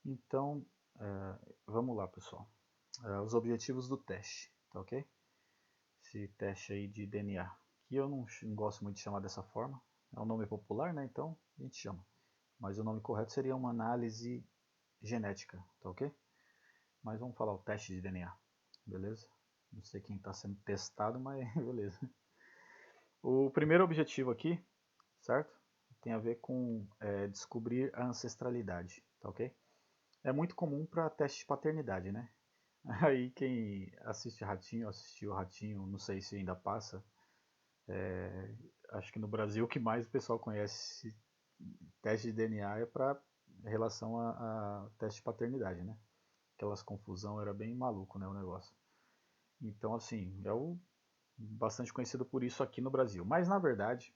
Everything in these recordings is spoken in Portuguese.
Então, vamos lá, pessoal. Os objetivos do teste, tá ok? Esse teste aí de DNA, que eu não gosto muito de chamar dessa forma. É um nome popular, né? Então a gente chama. Mas o nome correto seria uma análise genética, tá ok? Mas vamos falar o teste de DNA, beleza? Não sei quem está sendo testado, mas beleza. O primeiro objetivo aqui, certo? Tem a ver com descobrir a ancestralidade, tá ok? É muito comum para teste de paternidade, né? Aí quem assiste Ratinho, assistiu Ratinho, não sei se ainda passa. Acho que no Brasil o que mais o pessoal conhece teste de DNA é para relação a teste de paternidade, né? Aquelas confusão era bem maluco, né, o negócio. Então assim, bastante conhecido por isso aqui no Brasil. Mas na verdade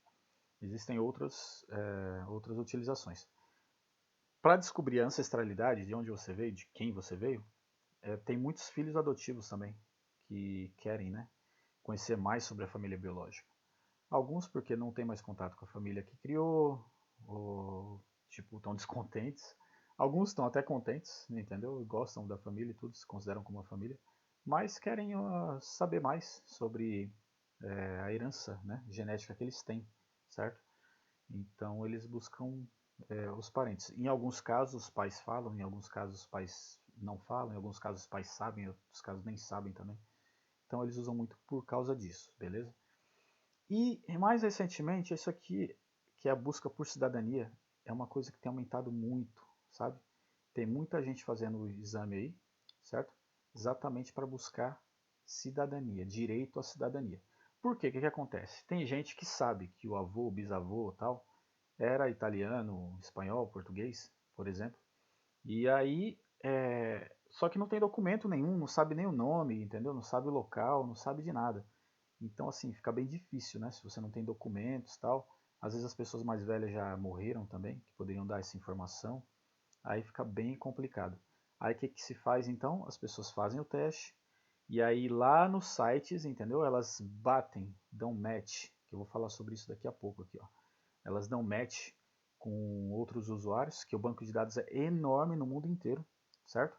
existem outras utilizações. Para descobrir a ancestralidade, de onde você veio, de quem você veio, tem muitos filhos adotivos também que querem, né, conhecer mais sobre a família biológica. Alguns porque não tem mais contato com a família que criou, ou tipo, estão descontentes. Alguns estão até contentes, entendeu? Gostam da família e tudo, se consideram como uma família, mas querem saber mais sobre a herança, né, genética que eles têm, certo? Então eles buscam os parentes. Em alguns casos os pais falam, em alguns casos os pais não falam, em alguns casos os pais sabem, em outros casos nem sabem também. Então eles usam muito por causa disso, beleza? E mais recentemente, isso aqui, que é a busca por cidadania, é uma coisa que tem aumentado muito, sabe? Tem muita gente fazendo o exame aí, certo? Exatamente para buscar cidadania, direito à cidadania. Por quê? O que, que acontece? Tem gente que sabe que o avô, o bisavô tal, era italiano, espanhol, português, por exemplo. E aí, só que não tem documento nenhum, não sabe nem o nome, entendeu? Não sabe o local, não sabe de nada. Então, assim, fica bem difícil, né? Se você não tem documentos e tal. Às vezes as pessoas mais velhas já morreram também, que poderiam dar essa informação. Aí fica bem complicado. Aí o que, que se faz então? As pessoas fazem o teste. E aí lá nos sites, entendeu? Elas batem, dão match. Que eu vou falar sobre isso daqui a pouco aqui, ó. Elas dão match com outros usuários, que o banco de dados é enorme no mundo inteiro, certo?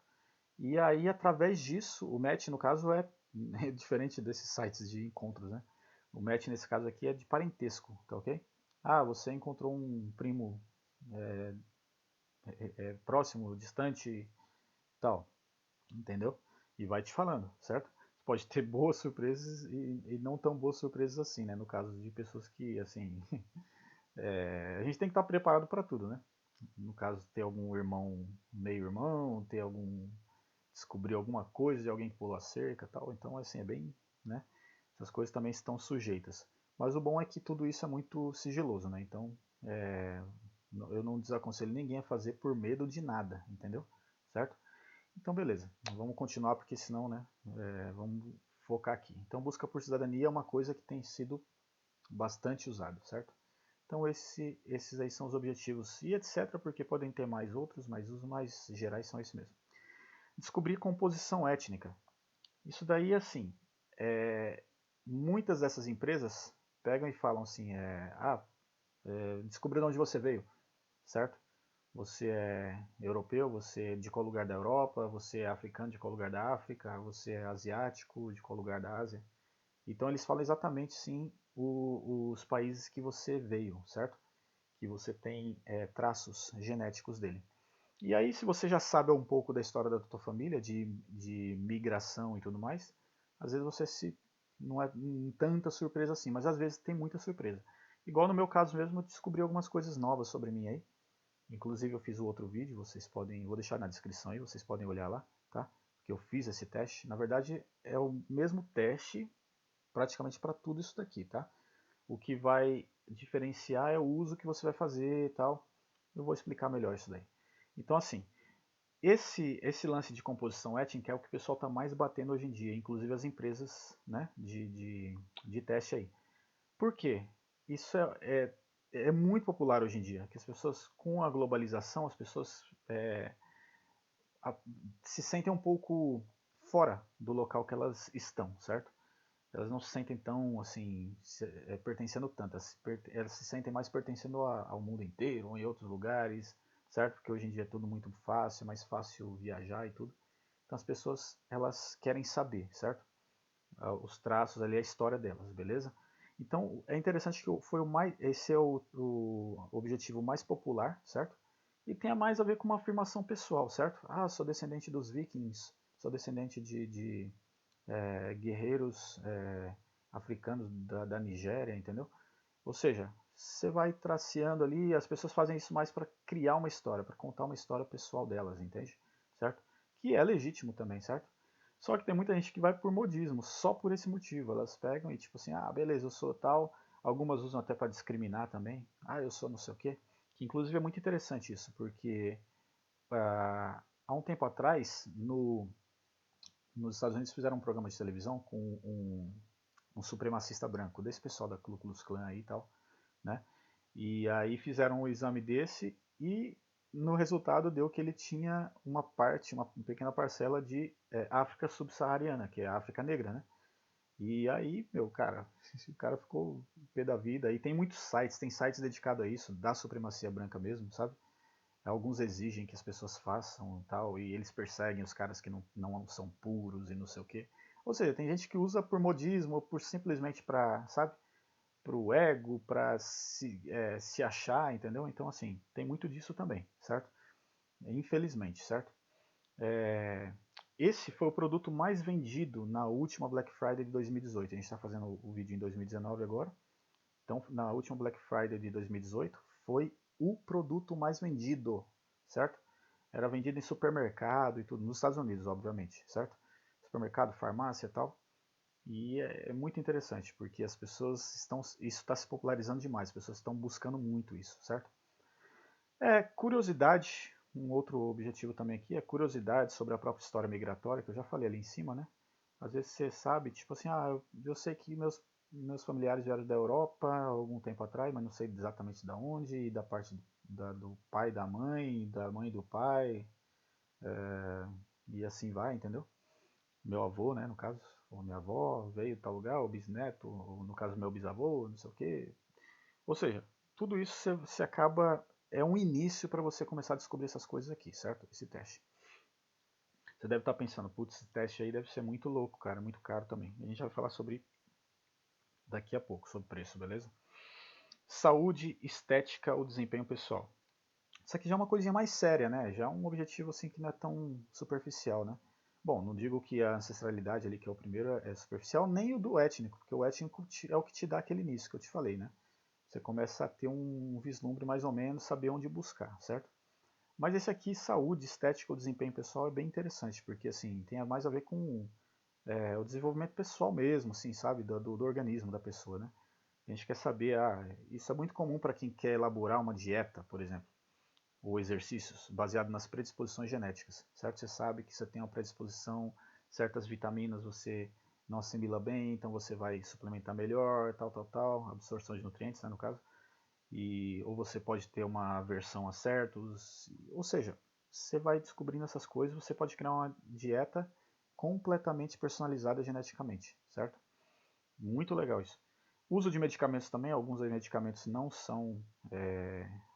E aí, através disso, o match, no caso, é diferente desses sites de encontros, né? O match, nesse caso aqui, é de parentesco, tá ok? Ah, você encontrou um primo próximo, distante, tal, entendeu? E vai te falando, certo? Pode ter boas surpresas e não tão boas surpresas assim, né? No caso de pessoas que, assim, a gente tem que estar preparado para tudo, né? No caso, ter algum irmão, meio-irmão, ter algum descobrir alguma coisa de alguém que pulou a cerca e tal. Então, assim, é bem, né? Essas coisas também estão sujeitas. Mas o bom é que tudo isso é muito sigiloso, né? Então, eu não desaconselho ninguém a fazer por medo de nada, entendeu? Certo? Então, beleza. Vamos continuar porque senão, né? Vamos focar aqui. Então, busca por cidadania é uma coisa que tem sido bastante usado, certo? Então, esses aí são os objetivos e etc, porque podem ter mais outros, mas os mais gerais são esses mesmo. Descobrir composição étnica. Isso daí, assim, muitas dessas empresas pegam e falam assim, descobrir de onde você veio, certo? Você é europeu, você é de qual lugar da Europa, você é africano, de qual lugar da África, você é asiático, de qual lugar da Ásia. Então eles falam exatamente, sim, os países que você veio, certo? Que você tem traços genéticos dele. E aí, se você já sabe um pouco da história da tua família, de migração e tudo mais, às vezes você não é tanta surpresa assim, mas às vezes tem muita surpresa. Igual no meu caso mesmo, eu descobri algumas coisas novas sobre mim aí. Inclusive eu fiz o outro vídeo, vou deixar na descrição aí, vocês podem olhar lá, tá? Que eu fiz esse teste. Na verdade, é o mesmo teste praticamente para tudo isso daqui, tá? O que vai diferenciar é o uso que você vai fazer e tal. Eu vou explicar melhor isso daí. Então, assim, esse lance de composição étnica é o que o pessoal está mais batendo hoje em dia, inclusive as empresas, né, de teste aí. Por quê? Isso é muito popular hoje em dia, que as pessoas, com a globalização, as pessoas a, se sentem um pouco fora do local que elas estão, certo? Elas não se sentem tão, assim, pertencendo tanto, elas se sentem mais pertencendo ao mundo inteiro, ou em outros lugares, certo? Porque hoje em dia é tudo muito fácil, é mais fácil viajar e tudo. Então as pessoas, elas querem saber, certo? Os traços ali, a história delas, beleza? Então é interessante que foi o mais, esse é o objetivo mais popular, certo? E tem a mais a ver com uma afirmação pessoal, certo? Ah, sou descendente dos vikings, sou descendente de guerreiros africanos da Nigéria, entendeu? Ou seja, você vai traceando ali, as pessoas fazem isso mais para criar uma história, para contar uma história pessoal delas, entende? Certo? Que é legítimo também, certo? Só que tem muita gente que vai por modismo, só por esse motivo. Elas pegam e tipo assim, ah, beleza, eu sou tal. Algumas usam até para discriminar também. Ah, eu sou não sei o quê. Que inclusive é muito interessante isso, porque há um tempo atrás, nos Estados Unidos fizeram um programa de televisão com um supremacista branco, desse pessoal da Ku Klux Klan aí e tal, né? E aí fizeram um exame desse e no resultado deu que ele tinha uma parte, uma pequena parcela de África subsaariana, que é a África negra, né? E aí, meu, cara, o cara ficou pé da vida. E tem muitos sites, tem sites dedicados a isso, da supremacia branca mesmo, sabe? Alguns exigem que as pessoas façam tal, e eles perseguem os caras que não são puros e não sei o quê. Ou seja, tem gente que usa por modismo ou por simplesmente pra, sabe? Pro ego, pra se achar, entendeu? Então, assim, tem muito disso também, certo? Infelizmente, certo? É, esse foi o produto mais vendido na última Black Friday de 2018. A gente está fazendo o vídeo em 2019 agora. Então, na última Black Friday de 2018, foi o produto mais vendido, certo? Era vendido em supermercado e tudo, nos Estados Unidos, obviamente, certo? Supermercado, farmácia e tal. E é muito interessante, porque as pessoas estão. Isso está se popularizando demais, as pessoas estão buscando muito isso, certo? Curiosidade, um outro objetivo também aqui é curiosidade sobre a própria história migratória, que eu já falei ali em cima, né? Às vezes você sabe, tipo assim, eu sei que meus familiares vieram da Europa há algum tempo atrás, mas não sei exatamente da onde, e da parte do pai da mãe do pai, e assim vai, entendeu? Meu avô, né, no caso, ou minha avó veio de tal lugar, o bisneto, ou no caso meu bisavô, não sei o quê. Ou seja, tudo isso você acaba, é um início para você começar a descobrir essas coisas aqui, certo? Esse teste. Você deve estar pensando, putz, esse teste aí deve ser muito louco, cara, muito caro também. A gente vai falar sobre daqui a pouco, sobre preço, beleza? Saúde, estética ou desempenho pessoal. Isso aqui já é uma coisinha mais séria, né? Já é um objetivo assim que não é tão superficial, né? Bom, não digo que a ancestralidade ali, que é o primeiro, é superficial, nem o do étnico, porque o étnico é o que te dá aquele início que eu te falei, né? Você começa a ter um vislumbre mais ou menos, saber onde buscar, certo? Mas esse aqui, saúde, estética ou desempenho pessoal, é bem interessante, porque assim, tem mais a ver com o desenvolvimento pessoal mesmo, assim, sabe? Do organismo da pessoa, né? A gente quer saber, isso é muito comum para quem quer elaborar uma dieta, por exemplo, ou exercícios, baseado nas predisposições genéticas, certo? Você sabe que você tem uma predisposição, certas vitaminas você não assimila bem, então você vai suplementar melhor, tal, absorção de nutrientes, né, no caso. Ou você pode ter uma aversão a certos, ou seja, você vai descobrindo essas coisas, você pode criar uma dieta completamente personalizada geneticamente, certo? Muito legal isso. Uso de medicamentos também, alguns medicamentos não são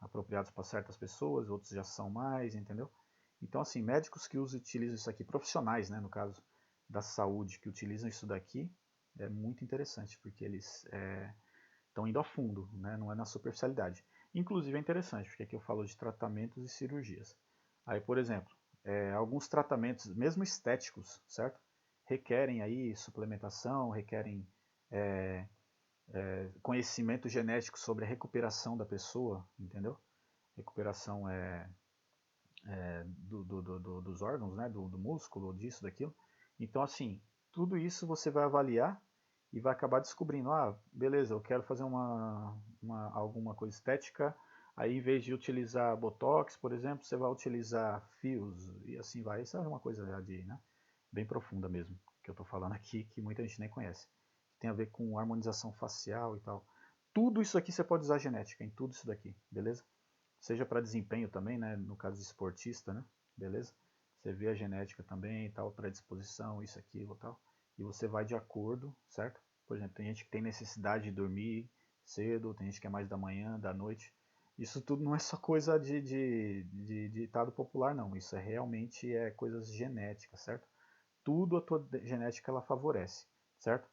apropriados para certas pessoas, outros já são mais, entendeu? Então, assim, médicos que utilizam isso aqui, profissionais, né, no caso da saúde, que utilizam isso daqui, é muito interessante, porque eles estão indo a fundo, né? Não é na superficialidade. Inclusive é interessante, porque aqui eu falo de tratamentos e cirurgias. Aí, por exemplo, alguns tratamentos, mesmo estéticos, certo? Requerem aí suplementação, requerem conhecimento genético sobre a recuperação da pessoa, entendeu? Recuperação dos órgãos, né? Do músculo, disso, daquilo. Então, assim, tudo isso você vai avaliar e vai acabar descobrindo, beleza, eu quero fazer alguma coisa estética, aí em vez de utilizar Botox, por exemplo, você vai utilizar fios e assim vai. Isso é uma coisa né, bem profunda mesmo, que eu estou falando aqui, que muita gente nem conhece. Tem a ver com harmonização facial e tal. Tudo isso aqui você pode usar genética, em tudo isso daqui, beleza? Seja para desempenho também, né, no caso de esportista, né, beleza? Você vê a genética também, tal, predisposição, isso, aquilo, tal, e você vai de acordo, certo? Por exemplo, tem gente que tem necessidade de dormir cedo, tem gente que é mais da manhã, da noite, Isso tudo não é só coisa de ditado popular, não. Isso realmente é coisas genéticas, certo? Tudo a tua genética ela favorece, certo?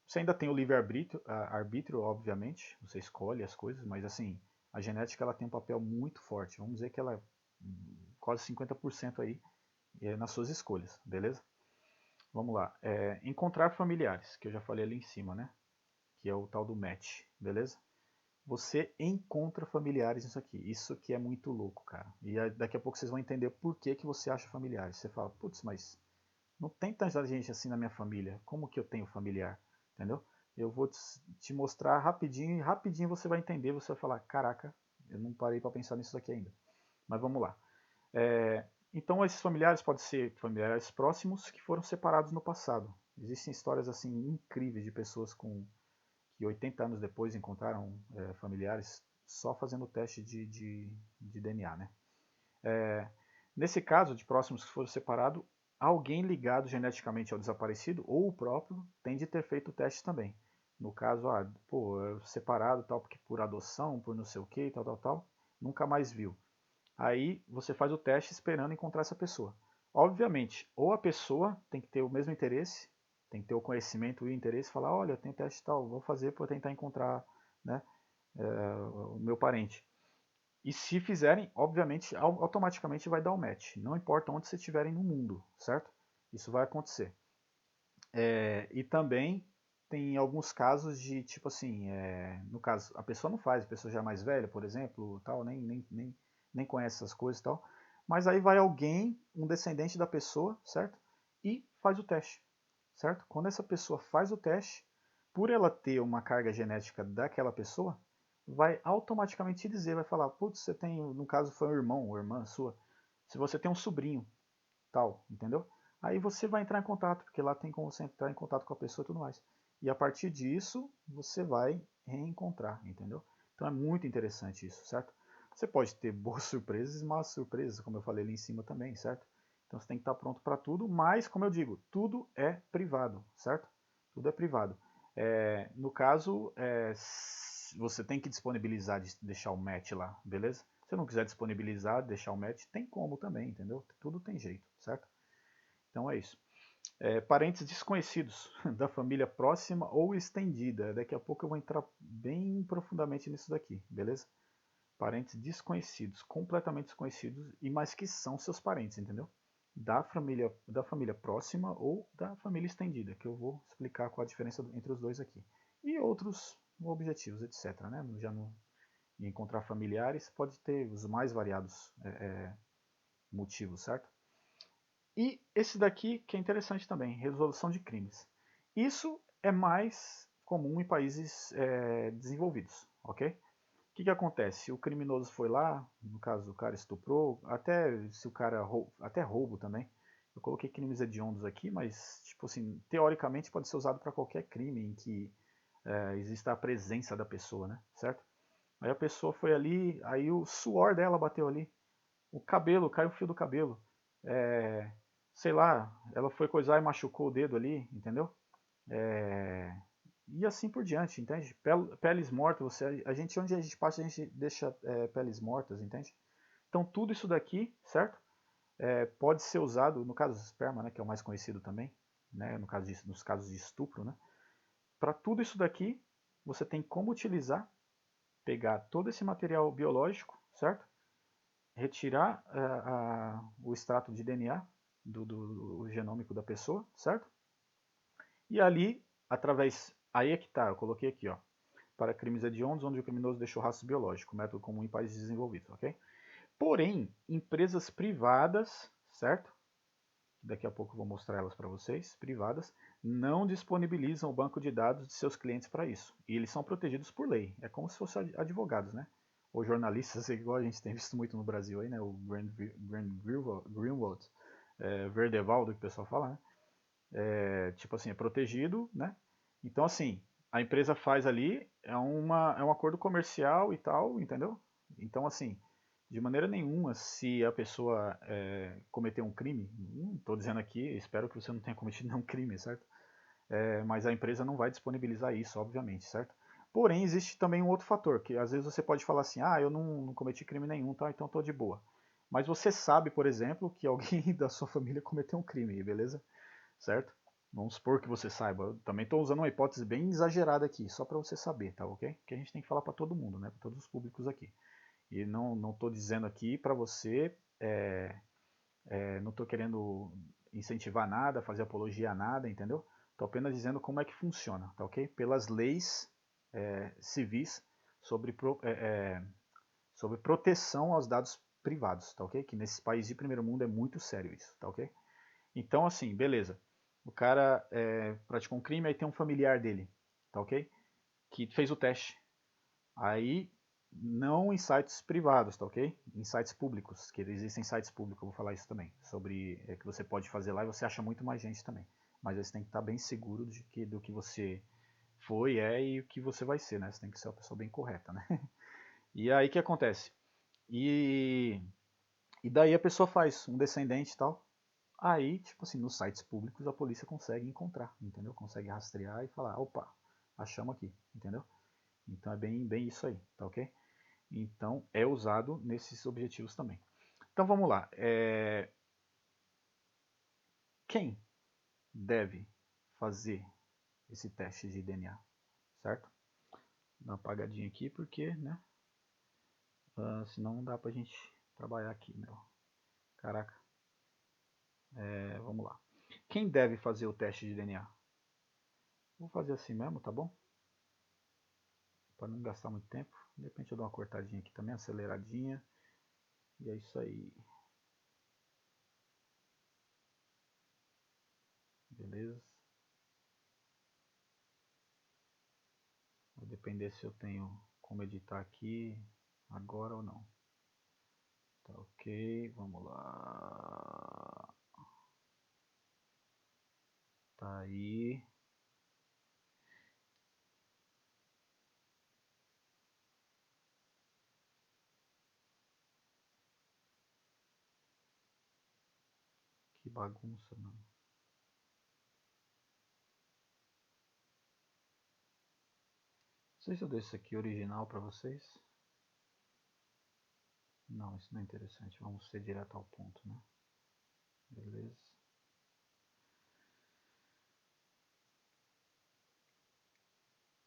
Você ainda tem o livre-arbítrio, arbítrio, obviamente, você escolhe as coisas, mas assim, a genética ela tem um papel muito forte. Vamos dizer que ela é quase 50% aí nas suas escolhas, beleza? Vamos lá. Encontrar familiares, que eu já falei ali em cima, né? Que é o tal do match, beleza? Você encontra familiares nisso aqui. Isso que é muito louco, cara. E daqui a pouco vocês vão entender por que, que você acha familiares. Você fala, putz, mas não tem tanta gente assim na minha família. Como que eu tenho familiar? Entendeu? Eu vou te mostrar rapidinho e rapidinho você vai entender. Você vai falar, caraca, eu não parei para pensar nisso aqui ainda. Mas vamos lá. Então esses familiares podem ser familiares próximos que foram separados no passado. Existem histórias assim incríveis de pessoas que 80 anos depois encontraram familiares só fazendo o teste de DNA, né? Nesse caso de próximos que foram separados, alguém ligado geneticamente ao desaparecido ou o próprio tem de ter feito o teste também. No caso, separado tal, porque por adoção, por não sei o que, tal, nunca mais viu. Aí você faz o teste esperando encontrar essa pessoa. Obviamente, ou a pessoa tem que ter o mesmo interesse, tem que ter o conhecimento e o interesse, falar, olha, tem teste tal, vou fazer para tentar encontrar, né, o meu parente. E se fizerem, obviamente, automaticamente vai dar o match. Não importa onde vocês estiverem no mundo, certo? Isso vai acontecer. E também tem alguns casos de, tipo assim, no caso, a pessoa não faz, a pessoa já é mais velha, por exemplo, tal, nem conhece essas coisas e tal. Mas aí vai alguém, um descendente da pessoa, certo? E faz o teste, certo? Quando essa pessoa faz o teste, por ela ter uma carga genética daquela pessoa, vai automaticamente te dizer, vai falar, putz, você tem, no caso foi um irmão ou irmã sua, se você tem um sobrinho, tal, entendeu? Aí você vai entrar em contato, porque lá tem como você entrar em contato com a pessoa e tudo mais. E a partir disso, você vai reencontrar, entendeu? Então é muito interessante isso, certo? Você pode ter boas surpresas e más surpresas, como eu falei ali em cima também, certo? Então você tem que estar pronto para tudo, mas, como eu digo, tudo é privado, certo? Tudo é privado. No caso, você tem que disponibilizar, deixar o match lá, beleza? Se não quiser disponibilizar, deixar o match, tem como também, entendeu? Tudo tem jeito, certo? Então é isso. Parentes desconhecidos da família próxima ou estendida. Daqui a pouco eu vou entrar bem profundamente nisso daqui, beleza? Parentes desconhecidos, completamente desconhecidos, e mas que são seus parentes, entendeu? Da família próxima ou da família estendida, que eu vou explicar qual a diferença entre os dois aqui. E outros objetivos, etc. Né? Já no encontrar familiares pode ter os mais variados motivos, certo? E esse daqui que é interessante também, resolução de crimes. Isso é mais comum em países desenvolvidos, ok? O que acontece? O criminoso foi lá, no caso o cara estuprou, até se o cara até roubo também. Eu coloquei crimes hediondos aqui, mas tipo assim, teoricamente pode ser usado para qualquer crime em que exista a presença da pessoa, né? Certo? Aí a pessoa foi ali, aí o suor dela bateu ali, o cabelo, caiu o fio do cabelo. É, sei lá, ela foi coisar e machucou o dedo ali, entendeu? É, e assim por diante, entende? Peles mortas, a gente, onde a gente passa, a gente deixa peles mortas, entende? Então tudo isso daqui, certo? Pode ser usado, no caso do esperma, né, que é o mais conhecido também, né, nos casos de estupro, né? Para tudo isso daqui, você tem como utilizar, pegar todo esse material biológico, certo? Retirar o extrato de DNA do genômico da pessoa, certo? E ali, através. Aí é que tá, eu coloquei aqui, ó. Para crimes hediondos, onde o criminoso deixou rastro biológico, método comum em países desenvolvidos, ok? Porém, empresas privadas, certo? Daqui a pouco eu vou mostrar elas para vocês, privadas, não disponibilizam o banco de dados de seus clientes para isso. E eles são protegidos por lei. É como se fossem advogados, né? Ou jornalistas, igual a gente tem visto muito no Brasil aí, né? O Greenwald, Verdevaldo, que o pessoal fala, né? Tipo assim, é protegido, né? Então, assim, a empresa faz ali, é um acordo comercial e tal, entendeu? Então, assim, de maneira nenhuma, se a pessoa cometer um crime, não estou dizendo aqui, espero que você não tenha cometido nenhum crime, certo? Mas a empresa não vai disponibilizar isso, obviamente, certo? Porém, existe também um outro fator, que às vezes você pode falar assim, ah, eu não cometi crime nenhum, tá, então estou de boa. Mas você sabe, por exemplo, que alguém da sua família cometeu um crime, beleza? Certo? Vamos supor que você saiba. Eu também estou usando uma hipótese bem exagerada aqui, só para você saber, tá ok? Que a gente tem que falar para todo mundo, né? Para todos os públicos aqui. E não estou dizendo aqui para você, não estou querendo incentivar nada, fazer apologia a nada, entendeu? Estou apenas dizendo como é que funciona, tá ok? Pelas leis civis sobre, sobre proteção aos dados privados, tá ok? Que nesses países de primeiro mundo é muito sério isso, tá ok? Então, assim, beleza. O cara praticou um crime, aí tem um familiar dele, tá ok? Que fez o teste. Aí, não em sites privados, tá ok? Em sites públicos, que existem sites públicos, eu vou falar isso também, sobre que você pode fazer lá e você acha muito mais gente também. Mas você tem que estar bem seguro do que você foi, e o que você vai ser, né? Você tem que ser uma pessoa bem correta, né? E aí o que acontece? E daí a pessoa faz um descendente e tal. Aí, tipo assim, nos sites públicos a polícia consegue encontrar, entendeu? Consegue rastrear e falar, opa, achamos aqui, entendeu? Então é bem isso aí, tá ok? Então é usado nesses objetivos também. Então vamos lá. Quem deve fazer esse teste de DNA, certo? Dá uma apagadinha aqui porque, né? Senão não dá pra gente trabalhar aqui, meu. Caraca. Vamos lá. Quem deve fazer o teste de DNA? Vou fazer assim mesmo, tá bom? Para não gastar muito tempo. De repente eu dou uma cortadinha aqui também, aceleradinha. E é isso aí. Beleza? Vai depender se eu tenho como editar aqui agora ou não. Tá ok, vamos lá. Tá aí. Que bagunça, mano. Não sei se eu deixo isso aqui original para vocês. Não, isso não é interessante. Vamos ser direto ao ponto, né? Beleza.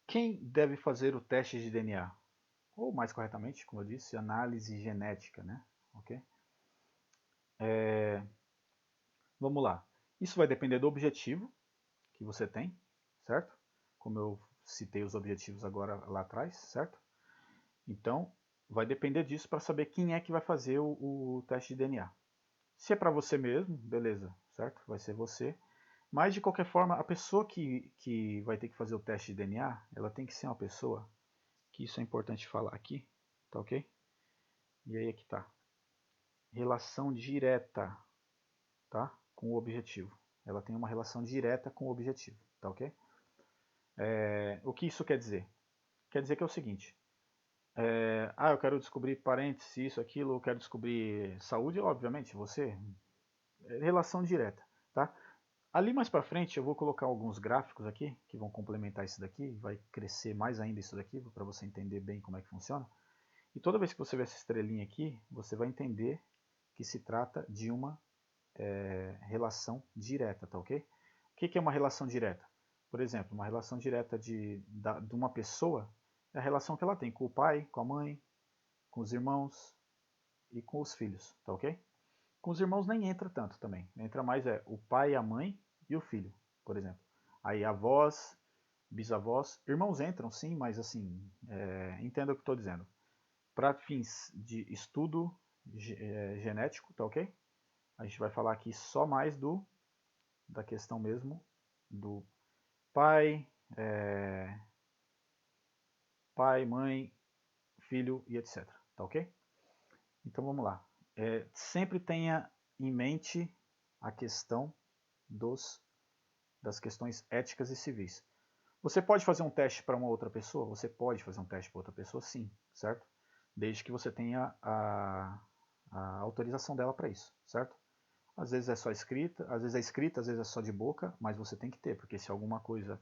Quem deve fazer o teste de DNA? Ou mais corretamente, como eu disse, análise genética, né? Ok? Vamos lá. Isso vai depender do objetivo que você tem, certo? Como eu citei os objetivos agora lá atrás, certo? Então, vai depender disso para saber quem é que vai fazer o teste de DNA. Se é para você mesmo, beleza, certo? Vai ser você. Mas, de qualquer forma, a pessoa que vai ter que fazer o teste de DNA, ela tem que ser uma pessoa, que isso é importante falar aqui, tá ok? E aí é que tá. Relação direta, tá? Com o objetivo. Ela tem uma relação direta com o objetivo, tá ok? O que isso quer dizer? Quer dizer que é o seguinte, eu quero descobrir parentes, isso, aquilo, eu quero descobrir saúde, obviamente, você, relação direta, tá? Ali mais para frente eu vou colocar alguns gráficos aqui, que vão complementar isso daqui, vai crescer mais ainda isso daqui, para você entender bem como é que funciona. E toda vez que você ver essa estrelinha aqui, você vai entender que se trata de uma relação direta, tá ok? O que é uma relação direta? Por exemplo, uma relação direta de uma pessoa é a relação que ela tem com o pai, com a mãe, com os irmãos e com os filhos, tá ok? Com os irmãos nem entra tanto também. Entra mais o pai, a mãe e o filho, por exemplo. Aí avós, bisavós, irmãos entram sim, mas assim, entenda o que estou dizendo. Para fins de estudo genético, tá ok? A gente vai falar aqui só mais da questão mesmo do pai, mãe, filho e etc. Tá ok? Então vamos lá. Sempre tenha em mente a questão das questões éticas e civis. Você pode fazer um teste para uma outra pessoa? Você pode fazer um teste para outra pessoa, sim, certo? Desde que você tenha a autorização dela para isso, certo? Às vezes é só escrita, às vezes é escrita, às vezes é só de boca, mas você tem que ter, porque se alguma coisa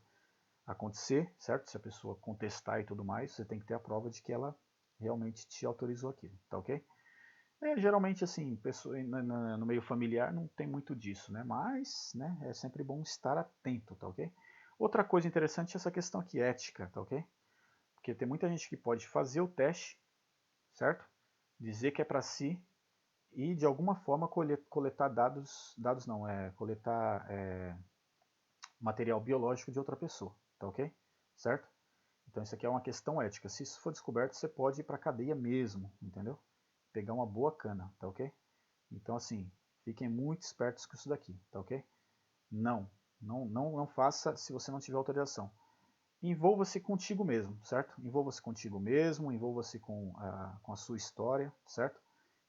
acontecer, certo? Se a pessoa contestar e tudo mais, você tem que ter a prova de que ela realmente te autorizou aquilo, tá ok? Geralmente, assim, pessoa, no meio familiar não tem muito disso, né? Mas, né, é sempre bom estar atento, tá ok? Outra coisa interessante é essa questão aqui, ética, tá ok? Porque tem muita gente que pode fazer o teste, certo? Dizer que é para si e de alguma forma coletar dados não, coletar material biológico de outra pessoa, tá ok? Certo? Então isso aqui é uma questão ética. Se isso for descoberto, você pode ir para a cadeia mesmo, entendeu? Pegar uma boa cana, tá ok? Então assim, fiquem muito espertos com isso daqui, tá ok? Não faça se você não tiver autorização. Envolva-se contigo mesmo, certo? Envolva-se contigo mesmo, envolva-se com a sua história, certo?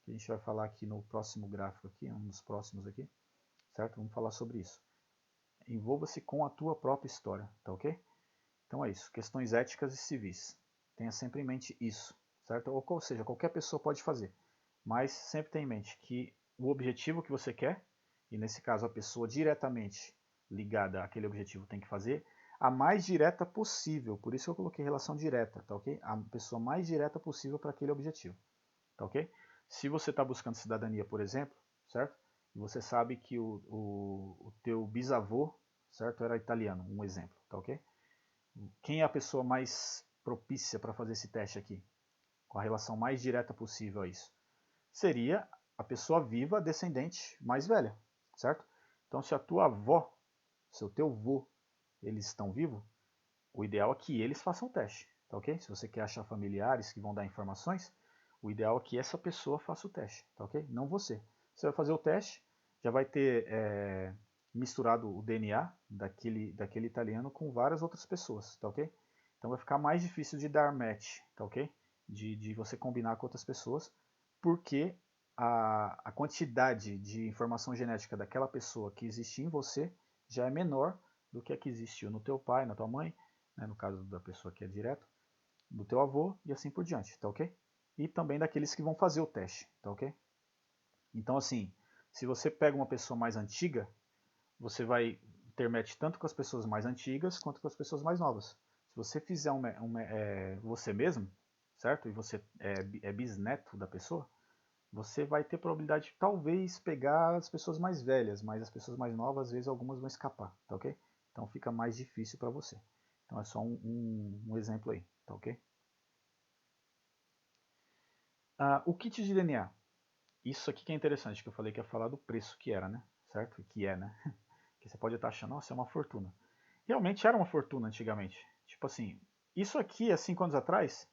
Que a gente vai falar aqui no próximo gráfico aqui, um dos próximos aqui, certo? Vamos falar sobre isso. Envolva-se com a tua própria história, tá ok? Então é isso, questões éticas e civis. Tenha sempre em mente isso, certo? Ou seja, qualquer pessoa pode fazer, mas sempre tenha em mente que o objetivo que você quer, e nesse caso a pessoa diretamente ligada àquele objetivo tem que fazer, a mais direta possível, por isso eu coloquei relação direta, tá ok? A pessoa mais direta possível para aquele objetivo, tá ok? Se você está buscando cidadania, por exemplo, certo? E você sabe que o teu bisavô, certo, era italiano, um exemplo, tá ok? Quem é a pessoa mais propícia para fazer esse teste aqui? Com a relação mais direta possível a isso? Seria a pessoa viva, descendente mais velha, certo? Então, se a tua avó, se o teu avô, eles estão vivos, o ideal é que eles façam o teste, tá ok? Se você quer achar familiares que vão dar informações, o ideal é que essa pessoa faça o teste, tá ok? Não você. Você vai fazer o teste, já vai ter misturado o DNA daquele italiano com várias outras pessoas, tá ok? Então vai ficar mais difícil de dar match, tá ok? De você combinar com outras pessoas, porque a quantidade de informação genética daquela pessoa que existe em você já é menor do que a que existiu no teu pai, na tua mãe, né, no caso da pessoa que é direto, do teu avô e assim por diante, tá ok? E também daqueles que vão fazer o teste, tá ok? Então assim, se você pega uma pessoa mais antiga, você vai ter match tanto com as pessoas mais antigas quanto com as pessoas mais novas. Se você fizer você mesmo, certo? E você é bisneto da pessoa, você vai ter probabilidade de talvez pegar as pessoas mais velhas, mas as pessoas mais novas, às vezes algumas vão escapar, tá ok? Então fica mais difícil para você. Então é só um exemplo aí, tá ok? O kit de DNA. Isso aqui que é interessante, que eu falei que ia falar do preço que era, né? Certo? Que é, né? Que você pode estar achando, nossa, é uma fortuna. Realmente era uma fortuna antigamente. Tipo assim, isso aqui, há 5 anos atrás,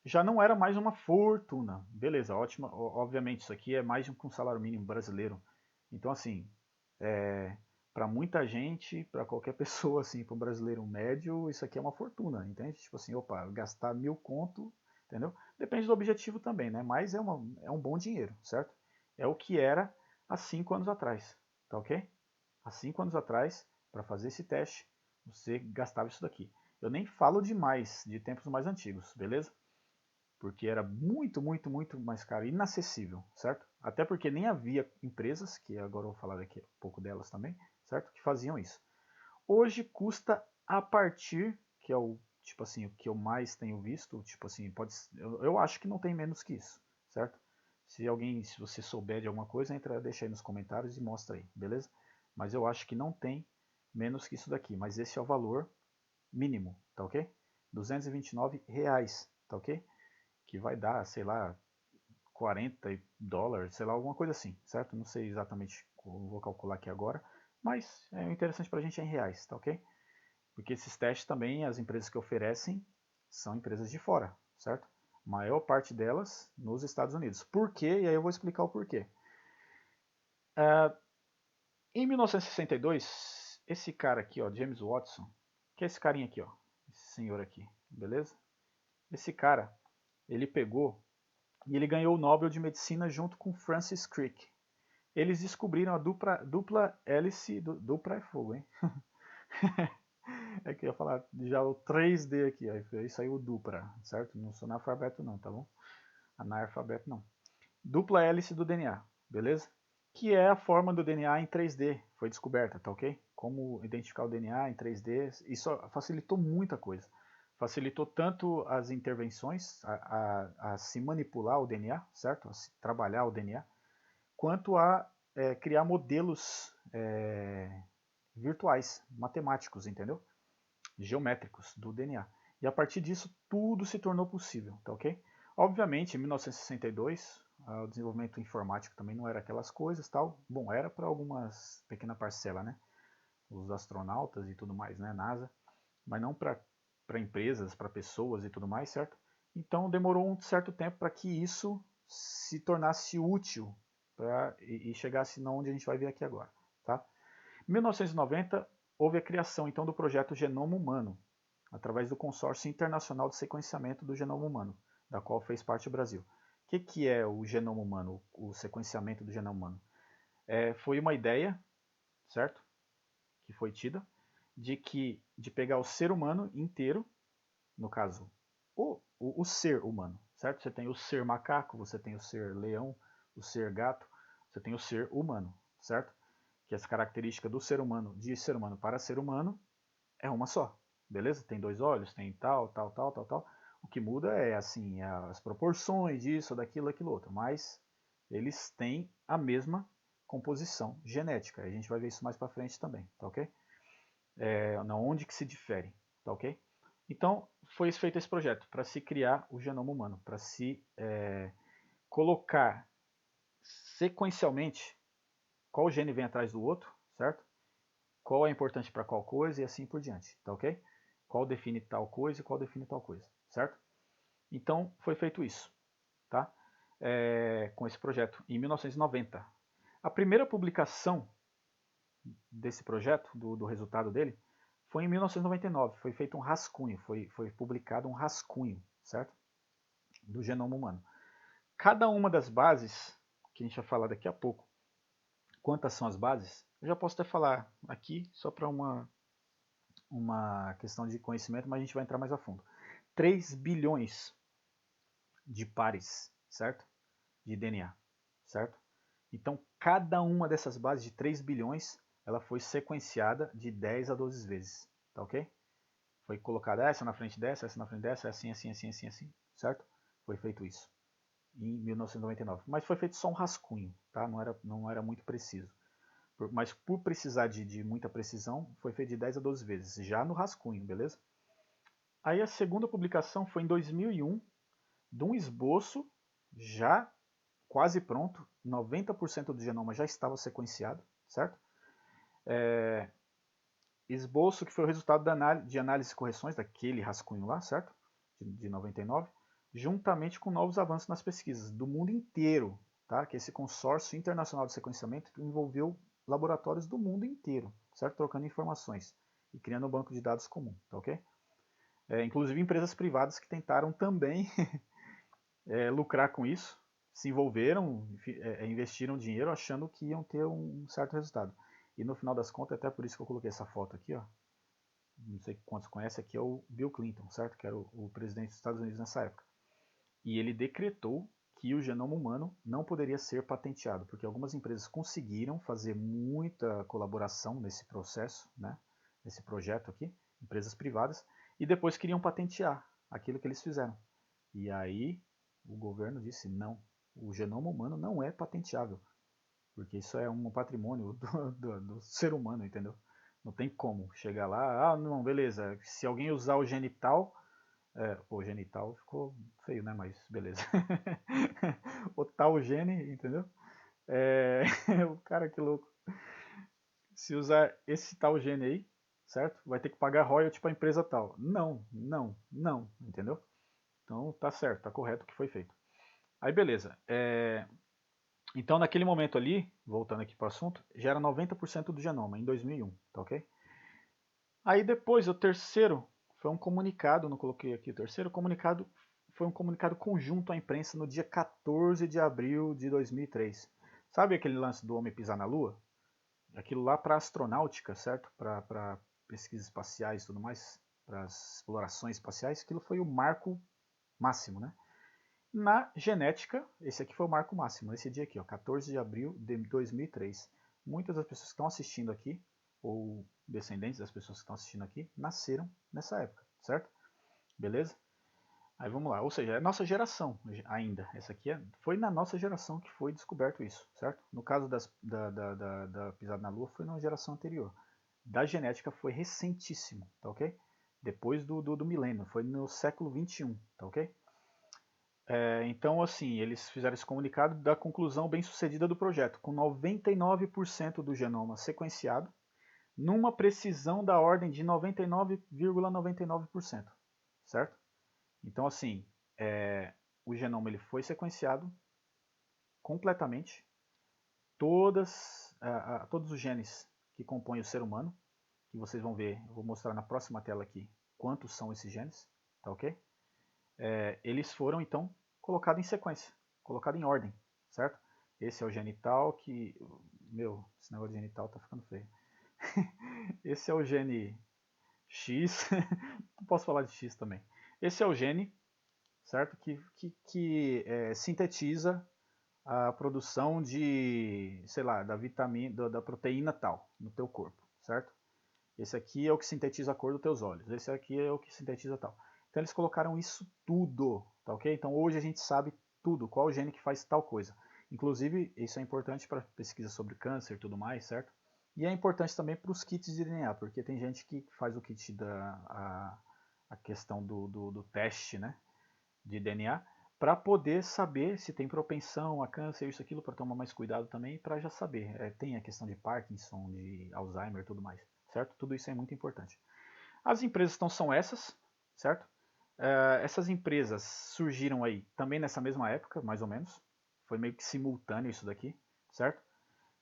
já não era mais uma fortuna. Beleza, ótima. Obviamente, isso aqui é mais do que um salário mínimo brasileiro. Então, assim, para muita gente, para qualquer pessoa, assim, para um brasileiro médio, isso aqui é uma fortuna, entende? Tipo assim, opa, gastar 1.000 conto, entendeu? Depende do objetivo também, né? Mas é um bom dinheiro, certo? É o que era há 5 anos atrás, tá ok? Há 5 anos atrás, para fazer esse teste, você gastava isso daqui. Eu nem falo demais de tempos mais antigos, beleza? Porque era muito, muito, muito mais caro, inacessível, certo? Até porque nem havia empresas, que agora eu vou falar daqui um pouco delas também, certo? Que faziam isso. Hoje custa a partir, que é o tipo assim, o que eu mais tenho visto, tipo assim, eu acho que não tem menos que isso, certo? Se você souber de alguma coisa, deixa aí nos comentários e mostra aí, beleza? Mas eu acho que não tem menos que isso daqui, mas esse é o valor mínimo, tá ok? R$ 229, tá ok? Que vai dar, sei lá, 40 dólares, sei lá, alguma coisa assim, certo? Não sei exatamente, vou calcular aqui agora, mas é interessante para a gente é em reais, tá ok? Porque esses testes também, as empresas que oferecem, são empresas de fora, certo? A maior parte delas nos Estados Unidos. Por quê? E aí eu vou explicar o porquê. Em 1962, esse cara aqui, ó, James Watson, que é esse carinha aqui, ó, esse senhor aqui, beleza? Esse cara, ele pegou e ele ganhou o Nobel de Medicina junto com Francis Crick. Eles descobriram a dupla hélice, dupla é fogo, hein? É que eu ia falar já o 3D aqui, aí saiu o dupla, certo? Não sou analfabeto não, tá bom? Analfabeto não. Dupla hélice do DNA, beleza? que é a forma do DNA em 3D, foi descoberta, tá ok? Como identificar o DNA em 3D, isso facilitou muita coisa. Facilitou tanto as intervenções, a se manipular o DNA, certo? A se trabalhar o DNA, quanto a criar modelos virtuais, matemáticos, entendeu? Geométricos do DNA. E a partir disso, tudo se tornou possível, tá ok? Obviamente, em 1962, o desenvolvimento informático também não era aquelas coisas, tal. Bom, era para algumas pequena parcela, né? Os astronautas e tudo mais, né? NASA, mas não para empresas, para pessoas e tudo mais, certo? Então demorou um certo tempo para que isso se tornasse útil e chegasse onde a gente vai ver aqui agora, tá? Em 1990 houve a criação então do projeto Genoma Humano, através do Consórcio Internacional de Sequenciamento do Genoma Humano, da qual fez parte o Brasil. O que é o genoma humano, o sequenciamento do genoma humano? Foi uma ideia, certo? Que foi tida, de pegar o ser humano inteiro, no caso, o ser humano, certo? Você tem o ser macaco, você tem o ser leão, o ser gato, você tem o ser humano, certo? Que essa característica do ser humano, de ser humano para ser humano, é uma só, beleza? Tem dois olhos, tem tal. O que muda é assim as proporções disso, daquilo, aquilo outro, mas eles têm a mesma composição genética. A gente vai ver isso mais para frente também, tá ok? Onde que se difere, tá ok? Então foi feito esse projeto para se criar o genoma humano, para se colocar sequencialmente qual gene vem atrás do outro, certo? Qual é importante para qual coisa e assim por diante, tá ok? Qual define tal coisa e qual define tal coisa, certo? Então foi feito isso, tá? Com esse projeto em 1990. A primeira publicação desse projeto, do resultado dele, foi em 1999. Foi feito um rascunho, foi publicado um rascunho, certo? Do genoma humano. Cada uma das bases, que a gente vai falar daqui a pouco, quantas são as bases, eu já posso até falar aqui, só para uma questão de conhecimento, mas a gente vai entrar mais a fundo. 3 bilhões de pares, certo? De DNA, certo? Então, cada uma dessas bases de 3 bilhões, ela foi sequenciada de 10 a 12 vezes, tá ok? Foi colocada essa na frente dessa, essa na frente dessa, assim, certo? Foi feito isso em 1999. Mas foi feito só um rascunho, tá? Não era muito preciso. Mas por precisar de muita precisão, foi feito de 10 a 12 vezes, já no rascunho, beleza? Aí a segunda publicação foi em 2001, de um esboço já quase pronto, 90% do genoma já estava sequenciado, certo? Esboço que foi o resultado de análise e correções daquele rascunho lá, certo? De 99, juntamente com novos avanços nas pesquisas do mundo inteiro, tá? Que esse consórcio internacional de sequenciamento envolveu laboratórios do mundo inteiro, certo? Trocando informações e criando um banco de dados comum, tá ok? Inclusive empresas privadas que tentaram também lucrar com isso, se envolveram, investiram dinheiro achando que iam ter um certo resultado. E no final das contas, até por isso que eu coloquei essa foto aqui, ó. Não sei quantos conhecem, aqui é o Bill Clinton, certo? Que era o presidente dos Estados Unidos nessa época. E ele decretou que o genoma humano não poderia ser patenteado, porque algumas empresas conseguiram fazer muita colaboração nesse processo, né? Nesse projeto aqui, empresas privadas, e depois queriam patentear aquilo que eles fizeram. E aí o governo disse não, o genoma humano não é patenteável, porque isso é um patrimônio do ser humano, entendeu? Não tem como chegar lá, não, beleza, se alguém usar o genital, o genital ficou feio, né, mas beleza. O tal gene, entendeu? O cara que louco. Se usar esse tal gene aí, certo? Vai ter que pagar royalty para a empresa tal. Não, entendeu? Então tá certo, tá correto o que foi feito. Aí beleza. Então naquele momento ali, voltando aqui para o assunto, já era 90% do genoma em 2001, tá ok? Aí depois o terceiro foi um comunicado, não coloquei aqui o terceiro, comunicado foi um comunicado conjunto à imprensa no dia 14 de abril de 2003. Sabe aquele lance do homem pisar na Lua? Aquilo lá para astronáutica, certo? Para pesquisas espaciais e tudo mais, para as explorações espaciais, aquilo foi o marco máximo, né? Na genética, esse aqui foi o marco máximo, esse dia aqui, ó, 14 de abril de 2003. Muitas das pessoas que estão assistindo aqui, ou descendentes das pessoas que estão assistindo aqui, nasceram nessa época, certo? Beleza? Aí vamos lá, ou seja, é a nossa geração ainda. Essa aqui foi na nossa geração que foi descoberto isso, certo? No caso da pisada na Lua foi na geração anterior. Da genética foi recentíssimo, tá ok? Depois do milênio, foi no século 21, tá ok? Então, assim, eles fizeram esse comunicado da conclusão bem-sucedida do projeto, com 99% do genoma sequenciado, numa precisão da ordem de 99,99%, certo? Então, assim, o genoma ele foi sequenciado completamente, todos os genes que compõem o ser humano, que vocês vão ver, eu vou mostrar na próxima tela aqui quantos são esses genes, tá ok? Eles foram, então, colocados em sequência, colocados em ordem, certo? Esse é o genital que... Meu, esse negócio de genital tá ficando feio. Esse é o gene X, posso falar de X também. Esse é o gene, certo? Que sintetiza a produção de, sei lá, da vitamina, da proteína tal no teu corpo, certo? Esse aqui é o que sintetiza a cor dos teus olhos. Esse aqui é o que sintetiza tal. Então eles colocaram isso tudo, tá ok? Então hoje a gente sabe tudo, qual o gene que faz tal coisa. Inclusive, isso é importante para pesquisa sobre câncer e tudo mais, certo? E é importante também para os kits de DNA, porque tem gente que faz o kit a questão do teste, né, de DNA, para poder saber se tem propensão a câncer, isso, aquilo, para tomar mais cuidado também, para já saber. Tem a questão de Parkinson, de Alzheimer e tudo mais, certo? Tudo isso é muito importante. As empresas então são essas, certo? Essas empresas surgiram aí também nessa mesma época, mais ou menos. Foi meio que simultâneo isso daqui, certo?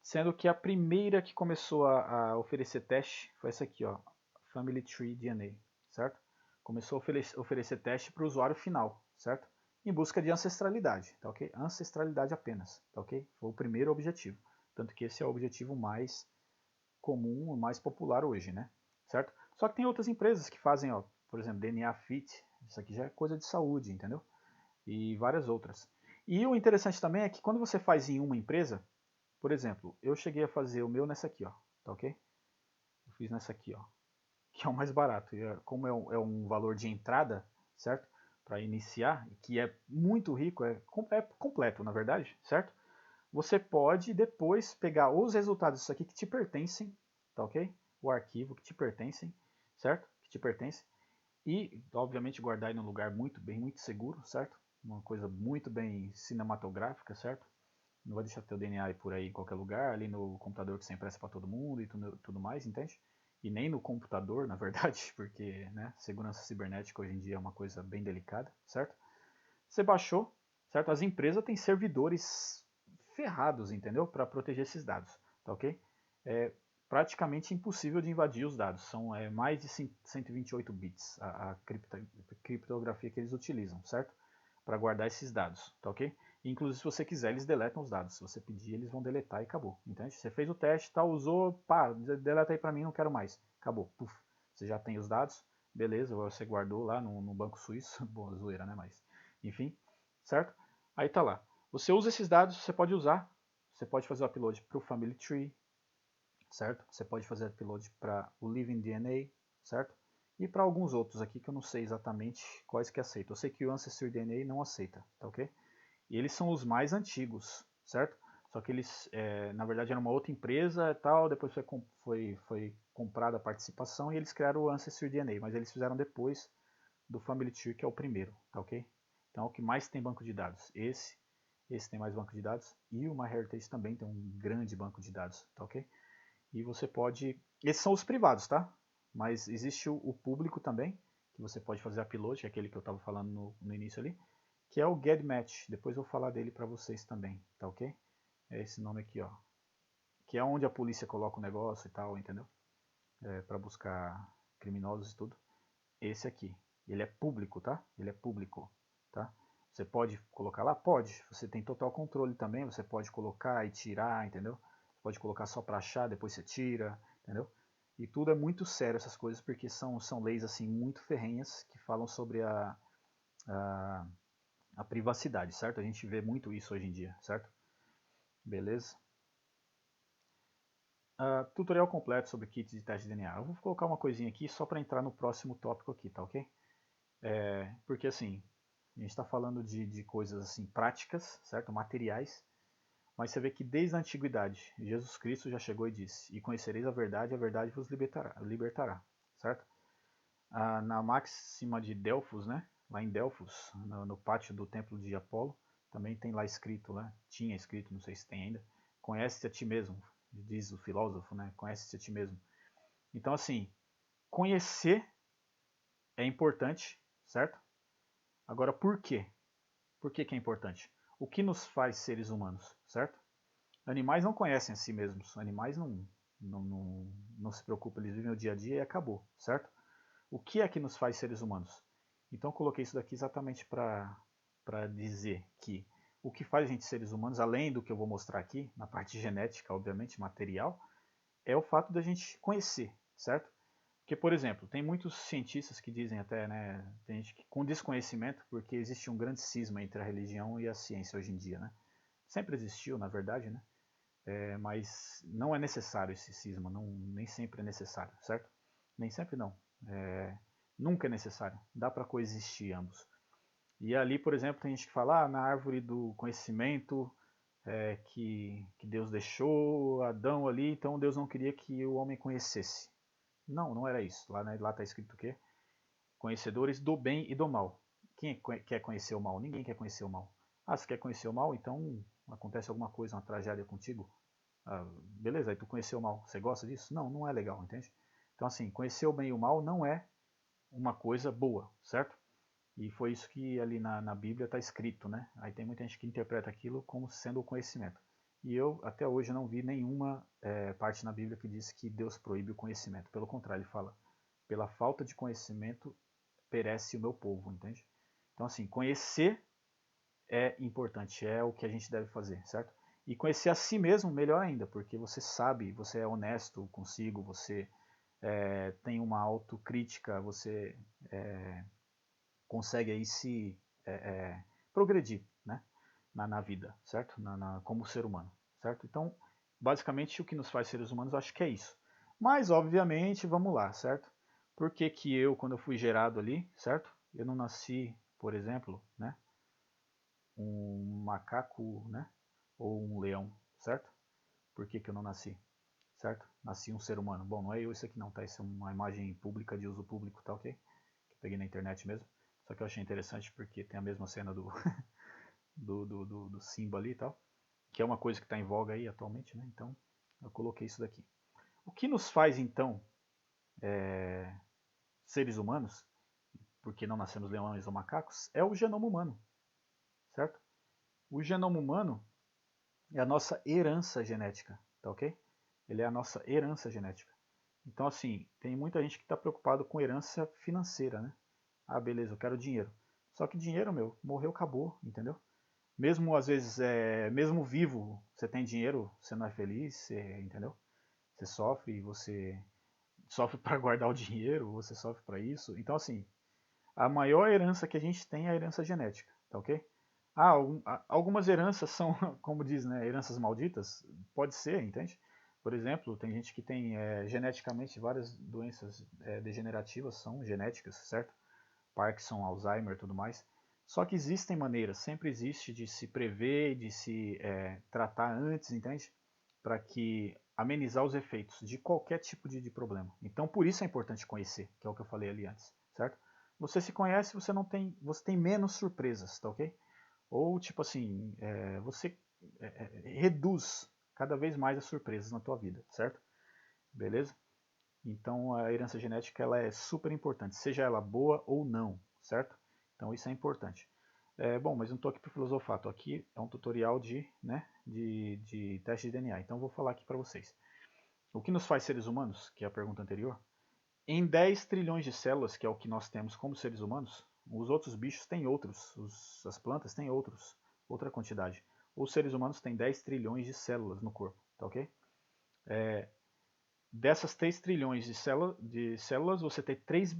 Sendo que a primeira que começou a oferecer teste foi essa aqui, ó, Family Tree DNA, certo? Começou a oferecer teste para o usuário final, certo? Em busca de ancestralidade, tá ok? Ancestralidade apenas, tá ok? Foi o primeiro objetivo. Tanto que esse é o objetivo mais comum, mais popular hoje, né? Certo? Só que tem outras empresas que fazem, ó, por exemplo, DNA Fit, isso aqui já é coisa de saúde, entendeu? E várias outras. E o interessante também é que quando você faz em uma empresa, por exemplo, eu cheguei a fazer o meu nessa aqui, ó, tá ok? Eu fiz nessa aqui, ó, que é o mais barato. E como é um valor de entrada, certo? Para iniciar, que é muito rico, é completo, na verdade, certo? Você pode depois pegar os resultados disso aqui que te pertencem, tá ok? O arquivo que te pertencem, certo? Que te pertence. E, obviamente, guardar em um lugar muito seguro, certo? Uma coisa muito bem cinematográfica, certo? Não vai deixar teu DNA aí por aí em qualquer lugar, ali no computador que você empresta para todo mundo e tudo mais, entende? E nem no computador, na verdade, porque né, segurança cibernética hoje em dia é uma coisa bem delicada, certo? Você baixou, certo? As empresas têm servidores ferrados, entendeu? Para proteger esses dados, tá ok? É praticamente impossível de invadir os dados. São mais de 128 bits a criptografia que eles utilizam, certo? Para guardar esses dados, tá ok? Inclusive, se você quiser, eles deletam os dados. Se você pedir, eles vão deletar e acabou, entende? Você fez o teste, tá, usou, pá, deleta aí para mim, não quero mais. Acabou, puf. Você já tem os dados, beleza, você guardou lá no banco suíço, boa zoeira, né, mas enfim, certo? Aí tá lá. Você usa esses dados, você pode usar, você pode fazer o upload para o Family Tree, certo? Você pode fazer upload para o Living DNA, certo? E para alguns outros aqui que eu não sei exatamente quais que aceitam. Eu sei que o Ancestry DNA não aceita, tá ok? E eles são os mais antigos, certo? Só que eles, na verdade, era uma outra empresa e tal, depois foi comprada a participação e eles criaram o Ancestry DNA, mas eles fizeram depois do Family Tree, que é o primeiro, tá ok? Então, é o que mais tem banco de dados. Esse tem mais banco de dados e o MyHeritage também tem um grande banco de dados, tá ok? E você pode... Esses são os privados, tá? Mas existe o público também, que você pode fazer upload, que é aquele que eu estava falando no início ali, que é o GEDmatch. Depois eu vou falar dele para vocês também, tá ok? É esse nome aqui, ó. Que é onde a polícia coloca o negócio e tal, entendeu? Para buscar criminosos e tudo. Esse aqui. Ele é público, tá? Ele é público, tá? Você pode colocar lá? Pode. Você tem total controle também. Você pode colocar e tirar, entendeu? Você pode colocar só para achar, depois você tira, entendeu? E tudo é muito sério essas coisas, porque são leis assim muito ferrenhas que falam sobre a a privacidade, certo? A gente vê muito isso hoje em dia, certo? Beleza? Tutorial completo sobre kits de teste de DNA. Eu vou colocar uma coisinha aqui só para entrar no próximo tópico aqui, tá ok? Porque assim, a gente está falando de coisas assim práticas, certo? Materiais, mas você vê que desde a antiguidade, Jesus Cristo já chegou e disse: e conhecereis a verdade vos libertará, certo? Na máxima de Delfos, né? Lá em Delfos, no pátio do templo de Apolo, também tem lá escrito, né? Tinha escrito, não sei se tem ainda: conhece-te a ti mesmo, diz o filósofo, né? Conhece-te a ti mesmo. Então, assim, conhecer é importante, certo? Agora, por quê? Por que é importante? O que nos faz seres humanos, certo? Animais não conhecem a si mesmos. Animais não se preocupam, eles vivem o dia a dia e acabou, certo? O que é que nos faz seres humanos? Então eu coloquei isso daqui exatamente para dizer que o que faz a gente seres humanos, além do que eu vou mostrar aqui, na parte genética, obviamente, material, é o fato da gente conhecer, certo? Porque, por exemplo, tem muitos cientistas que dizem até, né, tem gente que, com desconhecimento, porque existe um grande cisma entre a religião e a ciência hoje em dia, né? Sempre existiu, na verdade, né? Mas não é necessário esse cisma, nem sempre é necessário, certo? Nem sempre não. Nunca é necessário. Dá para coexistir ambos. E ali, por exemplo, tem gente que fala, na árvore do conhecimento que Deus deixou Adão ali, então Deus não queria que o homem conhecesse. Não era isso. Lá está escrito o quê? Conhecedores do bem e do mal. Quem quer conhecer o mal? Ninguém quer conhecer o mal. Você quer conhecer o mal? Então acontece alguma coisa, uma tragédia contigo? Beleza, aí tu conheceu o mal. Você gosta disso? Não é legal, entende? Então assim, conhecer o bem e o mal não é uma coisa boa, certo? E foi isso que ali na Bíblia está escrito, né? Aí tem muita gente que interpreta aquilo como sendo o conhecimento. E eu até hoje não vi nenhuma parte na Bíblia que diz que Deus proíbe o conhecimento. Pelo contrário, ele fala: pela falta de conhecimento perece o meu povo, entende? Então assim, conhecer é importante, é o que a gente deve fazer, certo? E conhecer a si mesmo melhor ainda, porque você sabe, você é honesto consigo, você tem uma autocrítica, você consegue aí se progredir, né? Na vida, certo? Como ser humano, certo? Então, basicamente, o que nos faz seres humanos, eu acho que é isso. Mas, obviamente, vamos lá, certo? Por que que eu, quando eu fui gerado ali, certo? Eu não nasci, por exemplo, né? Um macaco, né? Ou um leão, certo? Por que que eu não nasci, certo? Nasci um ser humano. Bom, não é eu isso aqui não, tá? Isso é uma imagem pública, de uso público, tá ok? Que eu peguei na internet mesmo. Só que eu achei interessante porque tem a mesma cena do, do Simba ali e tal. Que é uma coisa que está em voga aí atualmente, né? Então eu coloquei isso daqui. O que nos faz então seres humanos, porque não nascemos leões ou macacos, é o genoma humano, certo? O genoma humano é a nossa herança genética, tá ok? Ele é a nossa herança genética. Então, assim, tem muita gente que está preocupado com herança financeira, né? Beleza, eu quero dinheiro. Só que dinheiro, meu, morreu, acabou, entendeu? Mesmo às vezes, mesmo vivo, você tem dinheiro, você não é feliz, entendeu? Você sofre, você sofre para guardar o dinheiro, você sofre para isso. Então, assim, a maior herança que a gente tem é a herança genética, tá ok? Algumas heranças são, como diz, né, heranças malditas, pode ser, entende? Por exemplo, tem gente que tem geneticamente várias doenças degenerativas, são genéticas, certo? Parkinson, Alzheimer e tudo mais. Só que existem maneiras, sempre existe de se prever, de se tratar antes, entende? Para que amenizar os efeitos de qualquer tipo de problema. Então, por isso é importante conhecer, que é o que eu falei ali antes, certo? Você se conhece, você tem menos surpresas, tá ok? Ou tipo assim, você reduz cada vez mais as surpresas na tua vida, certo? Beleza? Então a herança genética ela é super importante, seja ela boa ou não, certo? Então isso é importante. Bom, mas não estou aqui para filosofar, estou aqui, é um tutorial de teste de DNA, então vou falar aqui para vocês. O que nos faz seres humanos, que é a pergunta anterior, em 10 trilhões de células, que é o que nós temos como seres humanos, os outros bichos têm outros, as plantas têm outra quantidade. Os seres humanos têm 10 trilhões de células no corpo, tá ok? Dessas 3 trilhões de células, você tem 3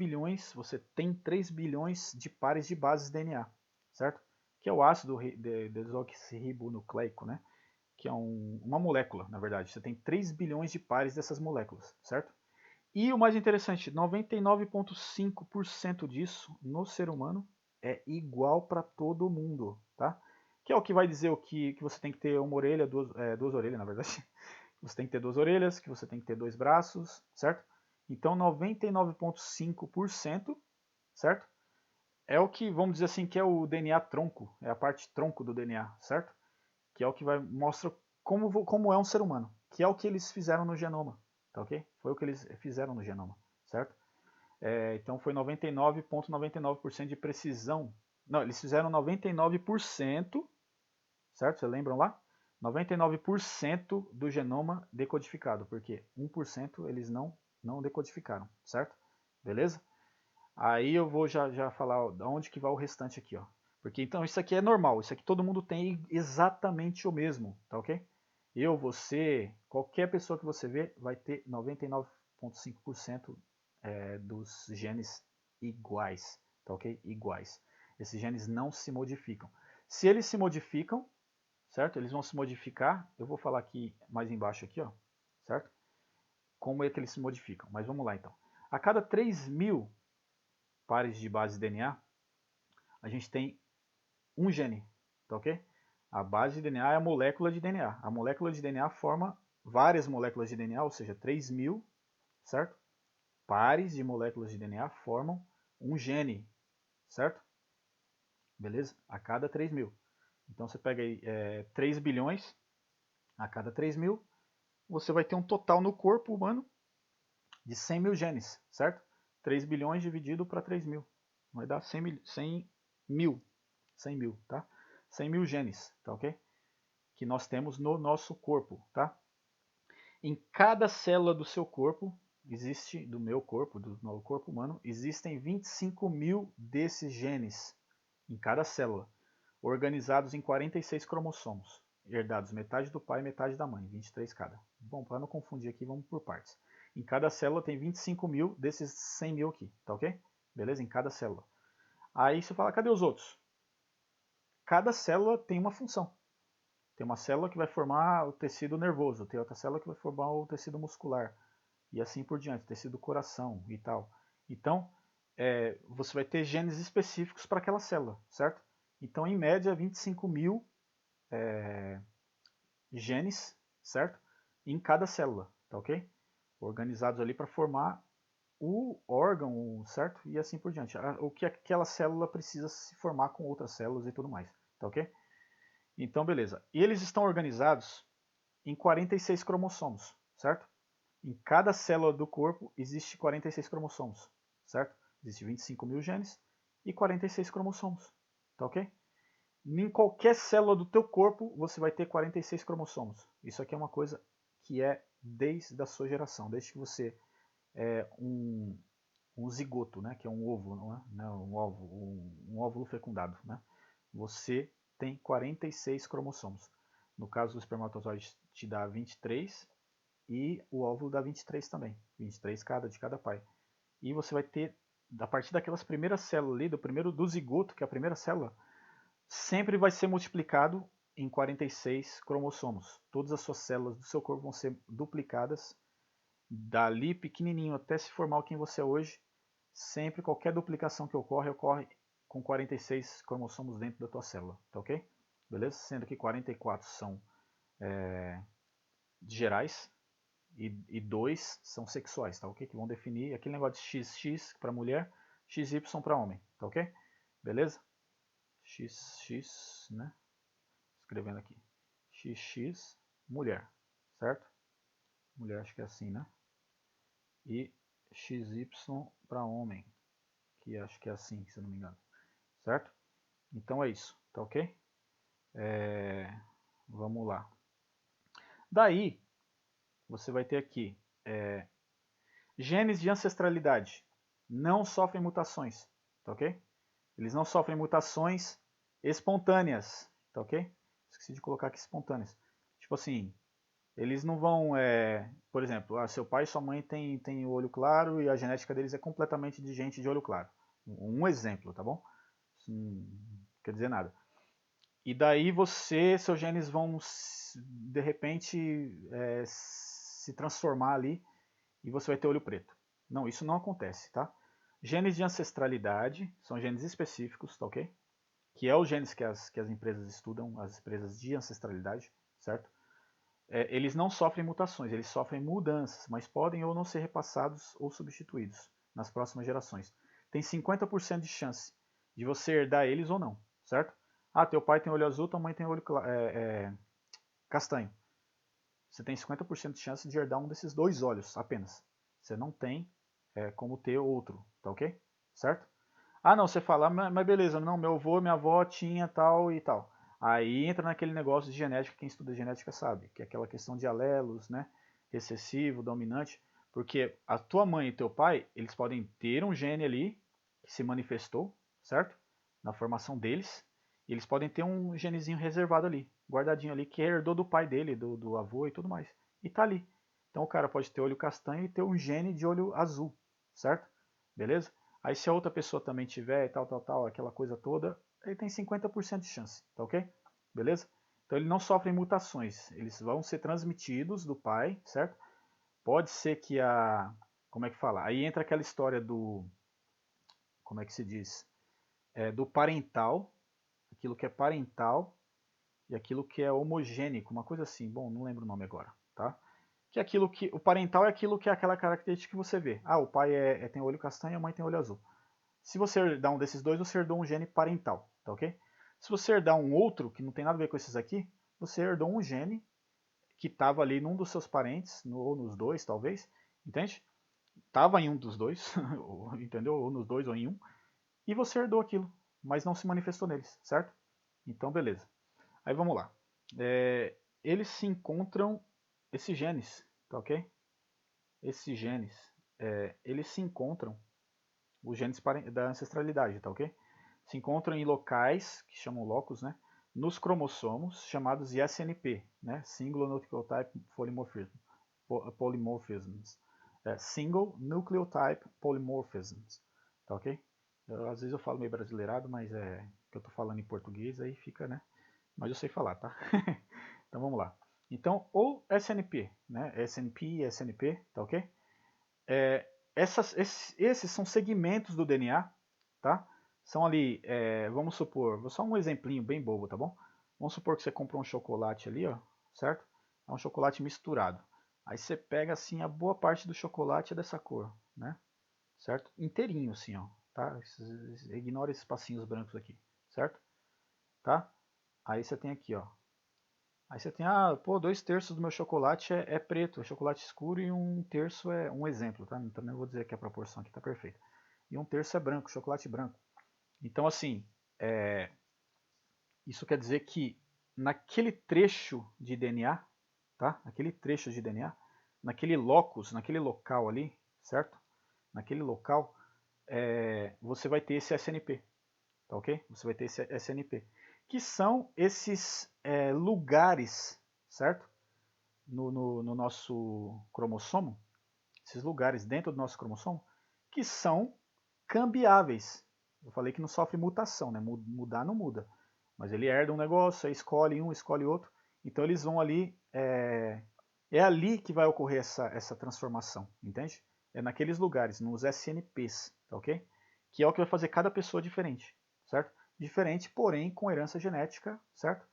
bilhões de pares de bases DNA, certo? que é o ácido desoxirribonucleico, né? Que é uma molécula, na verdade. Você tem 3 bilhões de pares dessas moléculas, certo? E o mais interessante, 99,5% disso no ser humano é igual para todo mundo, tá? Que é o que vai dizer que você tem que ter uma orelha, duas orelhas, na verdade. Você tem que ter 2 orelhas, que você tem que ter 2 braços, certo? Então 99,5%, certo? É o que, vamos dizer assim, que é o DNA tronco, é a parte tronco do DNA, certo? Que é o que mostra como é um ser humano, que é o que eles fizeram no genoma, tá ok? Foi o que eles fizeram no genoma, certo? Então foi 99,99% de precisão. Não, eles fizeram 99%, certo? Vocês lembram lá? 99% do genoma decodificado, porque 1% eles não decodificaram, certo? Beleza? Aí eu vou já falar de onde que vai o restante aqui, ó. Porque então isso aqui é normal, isso aqui todo mundo tem exatamente o mesmo, tá ok? Eu, você, qualquer pessoa que você vê vai ter 99,5% dos genes iguais, tá ok? Iguais. Esses genes não se modificam. Se eles se modificam, certo? Eles vão se modificar, eu vou falar aqui mais embaixo aqui, ó, certo? Como é que eles se modificam, mas vamos lá então. A cada 3.000 pares de base de DNA, a gente tem um gene, tá ok? A base de DNA é a molécula de DNA. A molécula de DNA forma várias moléculas de DNA, ou seja, 3.000, certo? Pares de moléculas de DNA formam um gene, certo? Beleza? A cada 3.000. Então você pega aí 3 bilhões, a cada 3.000, você vai ter um total no corpo humano de 100 mil genes, certo? 3 bilhões dividido para 3.000. Vai dar 100 mil, tá? 100 mil genes, tá ok? Que nós temos no nosso corpo, tá? Em cada célula do seu corpo, existe, do meu corpo, do meu corpo humano, existem 25 mil desses genes em cada célula, organizados em 46 cromossomos, herdados metade do pai e metade da mãe, 23 cada. Bom, para não confundir aqui, vamos por partes. Em cada célula tem 25 mil desses 100 mil aqui, tá ok? Beleza? Em cada célula. Aí você fala, cadê os outros? Cada célula tem uma função. Tem uma célula que vai formar o tecido nervoso, tem outra célula que vai formar o tecido muscular, e assim por diante, tecido do coração e tal. Então, você vai ter genes específicos para aquela célula, certo? Então, em média, 25 mil genes, certo? Em cada célula, tá ok? Organizados ali para formar o órgão, certo? E assim por diante. O que aquela célula precisa se formar com outras células e tudo mais, tá ok? Então, beleza. E eles estão organizados em 46 cromossomos, certo? Em cada célula do corpo existe 46 cromossomos, certo? Existe 25 mil genes e 46 cromossomos, tá ok? Em qualquer célula do teu corpo você vai ter 46 cromossomos. Isso aqui é uma coisa que é desde a sua geração, desde que você é um zigoto, né? Que é um ovo, não é? Não, um óvulo fecundado, né? Você tem 46 cromossomos. No caso do espermatozoide te dá 23 e o óvulo dá 23 também. 23 de cada pai. E você vai ter, a partir daquelas primeiras células ali, do zigoto, que é a primeira célula, sempre vai ser multiplicado em 46 cromossomos. Todas as suas células do seu corpo vão ser duplicadas, dali pequenininho até se formar quem você é hoje. Sempre, qualquer duplicação que ocorre com 46 cromossomos dentro da tua célula, tá ok? Beleza? Sendo que 44 são gerais e 2 são sexuais, tá ok? Que vão definir aquele negócio de XX para mulher, XY para homem, tá ok? Beleza? XX, né? Escrevendo aqui. XX, mulher, certo? Mulher acho que é assim, né? E XY para homem, que acho que é assim, se eu não me engano, certo? Então é isso, tá ok? Vamos lá. Daí, você vai ter aqui genes de ancestralidade. Não sofrem mutações, tá ok? Eles não sofrem mutações espontâneas, tá ok? Esqueci de colocar aqui espontâneas. Tipo assim, eles não vão, por exemplo, seu pai e sua mãe têm o olho claro e a genética deles é completamente de gente de olho claro. Um exemplo, tá bom? Isso não quer dizer nada. E daí seus genes vão de repente se transformar ali e você vai ter olho preto. Não, isso não acontece, tá? Genes de ancestralidade são genes específicos, tá ok? Que é os genes que as empresas estudam, as empresas de ancestralidade, certo? Eles não sofrem mutações, eles sofrem mudanças, mas podem ou não ser repassados ou substituídos nas próximas gerações. Tem 50% de chance de você herdar eles ou não, certo? Ah, teu pai tem olho azul, tua mãe tem olho castanho. Você tem 50% de chance de herdar um desses dois olhos apenas. Você não tem como ter outro, tá ok? Certo? Ah, não, você fala, mas beleza, não, meu avô, minha avó tinha tal e tal. Aí entra naquele negócio de genética, quem estuda genética sabe, que é aquela questão de alelos, né? Recessivo, dominante, porque a tua mãe e teu pai, eles podem ter um gene ali que se manifestou, certo? Na formação deles, e eles podem ter um genezinho reservado ali, guardadinho ali, que herdou do pai dele, do avô e tudo mais. E tá ali. Então o cara pode ter olho castanho e ter um gene de olho azul, certo? Beleza? Aí se a outra pessoa também tiver e tal, aquela coisa toda, ele tem 50% de chance, tá ok? Beleza? Então ele não sofre mutações, eles vão ser transmitidos do pai, certo? Pode ser que como é que fala? Aí entra aquela história como é que se diz? Do parental, aquilo que é parental e aquilo que é homogênico, uma coisa assim, bom, não lembro o nome agora, tá? Que é aquilo que, o parental é aquilo que é aquela característica que você vê. Ah, o pai tem olho castanho e a mãe tem olho azul. Se você herdar um desses dois, você herdou um gene parental, tá ok? Se você herdar um outro, que não tem nada a ver com esses aqui, você herdou um gene que estava ali num dos seus parentes, ou nos dois, talvez, entende? Estava em um dos dois, entendeu? Ou nos dois ou em um, e você herdou aquilo, mas não se manifestou neles, certo? Então, beleza. Aí vamos lá. Eles se encontram, esses genes, tá ok? Esses genes, eles se encontram, os genes da ancestralidade, tá ok? Se encontram em locais, que chamam locus, né? Nos cromossomos, chamados de SNP, né? Single Nucleotide Polymorphisms. Single Nucleotide Polymorphisms, tá ok? Às vezes eu falo meio brasileirado, mas que eu tô falando em português, aí fica, né? Mas eu sei falar, tá? Então vamos lá. Então, ou SNP, né? SNP e SNP, tá ok? Esses são segmentos do DNA, tá? São ali, vamos supor, só um exemplinho bem bobo, tá bom? Vamos supor que você comprou um chocolate ali, ó, certo? É um chocolate misturado. Aí você pega assim, a boa parte do chocolate é dessa cor, né? Certo? Inteirinho assim, ó, tá? Ignora esses passinhos brancos aqui, certo? Tá? Aí você tem aqui, ó. Aí você tem, pô, 2/3 do meu chocolate é preto, é chocolate escuro, e 1/3 é um exemplo, tá? Também vou dizer que a proporção aqui tá perfeita. E 1/3 é branco, chocolate branco. Então, assim, isso quer dizer que naquele trecho de DNA, tá? Naquele trecho de DNA, naquele locus, naquele local ali, certo? Naquele local, você vai ter esse SNP, tá ok? Você vai ter esse SNP, que são esses lugares, certo? No nosso cromossomo, esses lugares dentro do nosso cromossomo, que são cambiáveis. Eu falei que não sofre mutação, né? Mudar não muda. Mas ele herda um negócio, aí escolhe um, escolhe outro. Então eles vão ali. É ali que vai ocorrer essa transformação, entende? É naqueles lugares, nos SNPs, tá ok? Que é o que vai fazer cada pessoa diferente, certo? Diferente, porém, com herança genética, certo?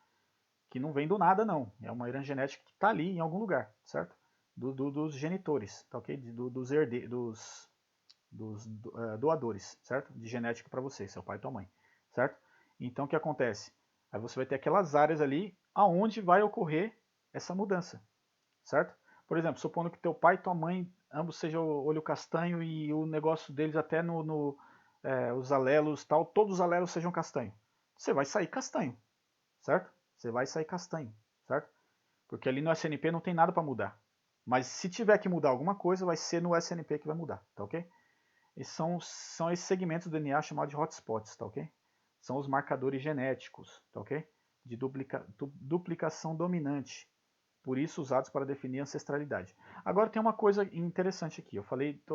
Que não vem do nada, não. É uma herança genética que está ali em algum lugar, certo? Dos genitores, tá ok? Dos doadores, certo? De genética para você, seu pai e tua mãe, certo? Então o que acontece? Aí você vai ter aquelas áreas ali aonde vai ocorrer essa mudança, certo? Por exemplo, supondo que teu pai e tua mãe ambos sejam olho castanho e o negócio deles até os alelos tal, todos os alelos sejam castanho. Você vai sair castanho, certo? Você vai sair castanho, certo? Porque ali no SNP não tem nada para mudar. Mas se tiver que mudar alguma coisa, vai ser no SNP que vai mudar, tá ok? E são esses segmentos do DNA chamados de hotspots, tá ok? São os marcadores genéticos, tá ok? De duplicação dominante. Por isso usados para definir ancestralidade. Agora tem uma coisa interessante aqui. Eu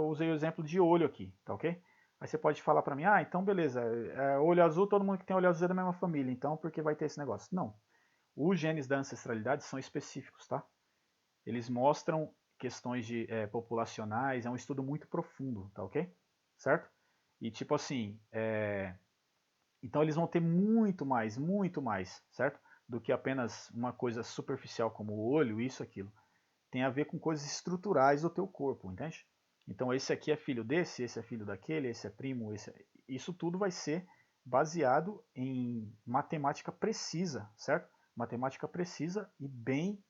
usei o exemplo de olho aqui, tá ok? Aí você pode falar para mim, ah, então beleza, olho azul, todo mundo que tem olho azul é da mesma família, então por que vai ter esse negócio? Não. Os genes da ancestralidade são específicos, tá? Eles mostram questões populacionais, é um estudo muito profundo, tá ok? Certo? E tipo assim, então eles vão ter muito mais, certo? Do que apenas uma coisa superficial como o olho, isso, aquilo. Tem a ver com coisas estruturais do teu corpo, entende? Então esse aqui é filho desse, esse é filho daquele, esse é primo, isso tudo vai ser baseado em matemática precisa, certo? Matemática precisa e bem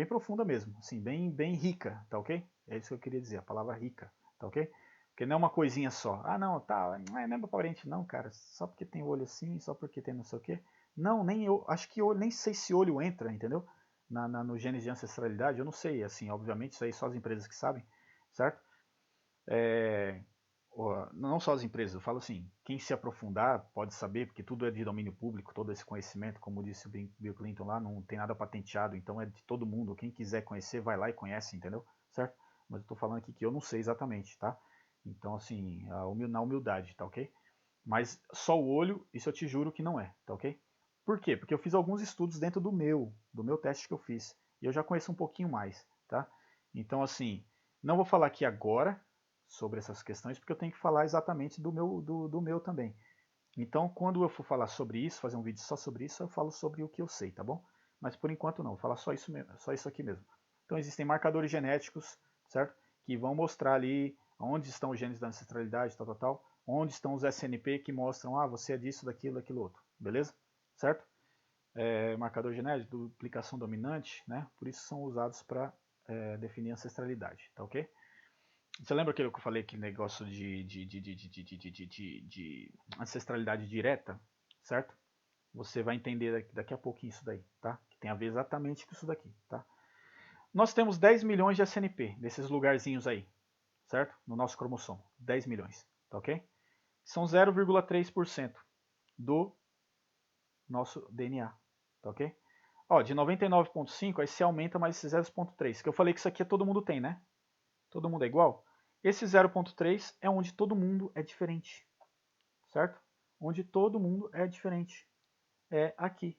profunda mesmo, assim, bem rica, tá ok? É isso que eu queria dizer, a palavra rica, tá ok? Porque não é uma coisinha só. Ah, não, tá, não é meu parente, não, cara. Só porque tem olho assim, só porque tem não sei o quê. Não, nem eu, acho que olho, nem sei se olho entra, entendeu? No genes de ancestralidade, eu não sei, assim, obviamente, isso aí só as empresas que sabem, certo? Não só as empresas, eu falo assim, quem se aprofundar pode saber, porque tudo é de domínio público, todo esse conhecimento, como disse o Bill Clinton lá, não tem nada patenteado, então é de todo mundo, quem quiser conhecer, vai lá e conhece, entendeu? Certo? Mas eu estou falando aqui que eu não sei exatamente, tá? Então, assim, na humildade, tá ok? Mas só o olho, isso eu te juro que não é, tá ok? Por quê? Porque eu fiz alguns estudos dentro do meu teste que eu fiz, e eu já conheço um pouquinho mais, tá? Então, assim, não vou falar aqui agora sobre essas questões, porque eu tenho que falar exatamente do meu também. Então, quando eu for falar sobre isso, fazer um vídeo só sobre isso, eu falo sobre o que eu sei, tá bom? Mas por enquanto não, vou falar só isso mesmo, só isso aqui mesmo. Então existem marcadores genéticos, certo? Que vão mostrar ali onde estão os genes da ancestralidade, tal, onde estão os SNP que mostram, ah, você é disso, daquilo, daquilo outro, beleza? Certo? Marcador genético, duplicação dominante, né? Por isso são usados para definir ancestralidade, tá ok? Você lembra aquilo que eu falei, aquele negócio de ancestralidade direta, certo? Você vai entender daqui a pouquinho isso daí, tá? Que tem a ver exatamente com isso daqui, tá? Nós temos 10 milhões de SNP, desses lugarzinhos aí, certo? No nosso cromossomo, 10 milhões, tá ok? São 0,3% do nosso DNA, tá ok? Ó, de 99,5 aí se aumenta mais esse 0,3, que eu falei que isso aqui todo mundo tem, né? Todo mundo é igual. Esse 0,3 é onde todo mundo é diferente, certo? Onde todo mundo é diferente. É aqui,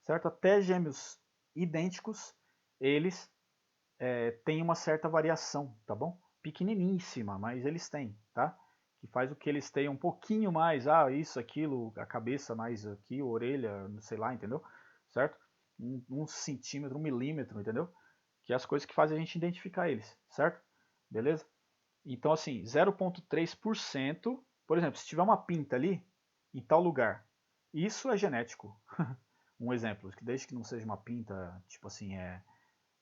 certo? Até gêmeos idênticos, eles têm uma certa variação, tá bom? Pequeniníssima, mas eles têm, tá? Que faz o que eles tenham um pouquinho mais, isso, aquilo, a cabeça mais aqui, a orelha, sei lá, entendeu? Certo? Um centímetro, 1 milímetro, entendeu? Que é as coisas que fazem a gente identificar eles, certo? Beleza? Então, assim, 0,3%, por exemplo, se tiver uma pinta ali, em tal lugar, isso é genético. Um exemplo, que desde que não seja uma pinta, tipo assim,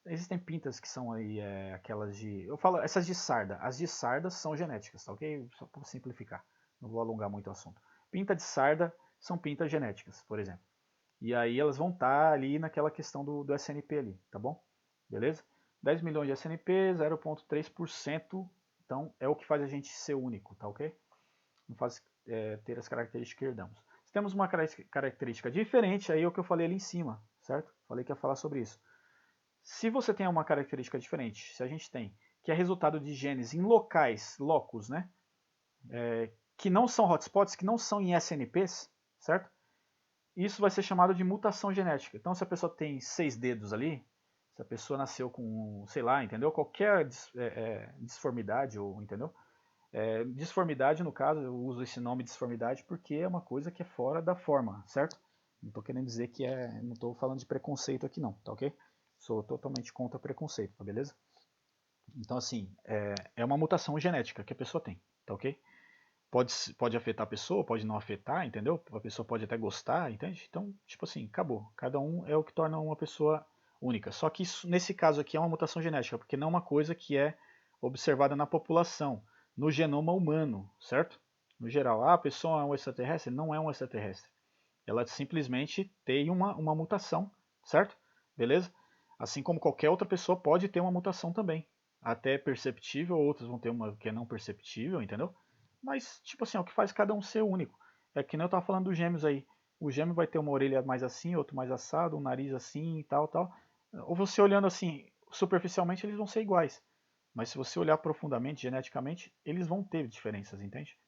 existem pintas que são aí aquelas de... Eu falo essas de sarda. As de sarda são genéticas, tá ok? Só para simplificar. Não vou alongar muito o assunto. Pinta de sarda são pintas genéticas, por exemplo. E aí elas vão estar ali naquela questão do SNP ali, tá bom? Beleza? 10 milhões de SNP, 0,3%. Então é o que faz a gente ser único, tá ok? Não faz ter as características que herdamos. Se temos uma característica diferente, aí é o que eu falei ali em cima, certo? Falei que ia falar sobre isso. Se você tem uma característica diferente, se a gente tem, que é resultado de genes em locos, né? Que não são hotspots, que não são em SNPs, certo? Isso vai ser chamado de mutação genética. Então, se a pessoa tem 6 dedos ali, se a pessoa nasceu com, sei lá, entendeu? Qualquer disformidade, ou, entendeu? Disformidade, no caso, eu uso esse nome disformidade porque é uma coisa que é fora da forma, certo? Não estou querendo dizer que não estou falando de preconceito aqui não, tá ok? Sou totalmente contra preconceito, tá beleza? Então, assim, é uma mutação genética que a pessoa tem, tá ok? Pode afetar a pessoa, pode não afetar, entendeu? A pessoa pode até gostar, entende? Então, tipo assim, acabou. Cada um é o que torna uma pessoa única. Só que isso, nesse caso aqui, é uma mutação genética, porque não é uma coisa que é observada na população, no genoma humano, certo? No geral, a pessoa é um extraterrestre? Não é um extraterrestre. Ela simplesmente tem uma mutação, certo? Beleza? Assim como qualquer outra pessoa pode ter uma mutação também. Até perceptível, outros vão ter uma que é não perceptível, entendeu? Mas, tipo assim, é o que faz cada um ser único. É que nem eu tava falando dos gêmeos aí. O gêmeo vai ter uma orelha mais assim, outro mais assado, um nariz assim e tal, tal. Ou você olhando assim, superficialmente, eles vão ser iguais. Mas se você olhar profundamente, geneticamente, eles vão ter diferenças, entende?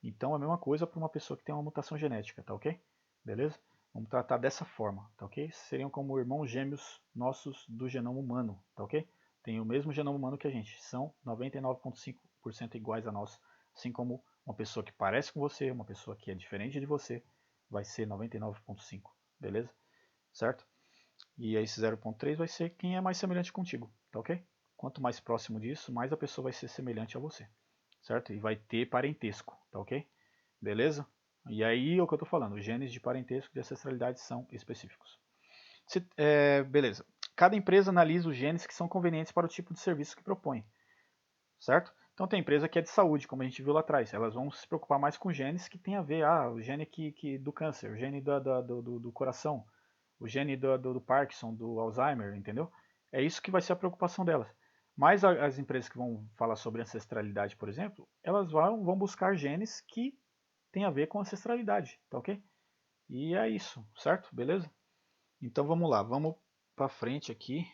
Então a mesma coisa para uma pessoa que tem uma mutação genética, tá ok? Beleza? Vamos tratar dessa forma, tá ok? Seriam como irmãos gêmeos nossos do genoma humano, tá ok? Tem o mesmo genoma humano que a gente, são 99,5% iguais a nós, assim como uma pessoa que parece com você, uma pessoa que é diferente de você, vai ser 99,5, beleza? Certo? E esse 0,3 vai ser quem é mais semelhante contigo, tá ok? Quanto mais próximo disso, mais a pessoa vai ser semelhante a você, certo? E vai ter parentesco, tá ok? Beleza? E aí é o que eu estou falando, os genes de parentesco e de ancestralidade são específicos. Beleza. Cada empresa analisa os genes que são convenientes para o tipo de serviço que propõe, certo? Então tem empresa que é de saúde, como a gente viu lá atrás, elas vão se preocupar mais com genes que tem a ver, o gene do câncer, o gene do coração, o gene do Parkinson, do Alzheimer, entendeu? É isso que vai ser a preocupação delas. Mas as empresas que vão falar sobre ancestralidade, por exemplo, elas vão buscar genes que tem a ver com ancestralidade, tá ok? E é isso, certo? Beleza? Então vamos lá, vamos para frente aqui,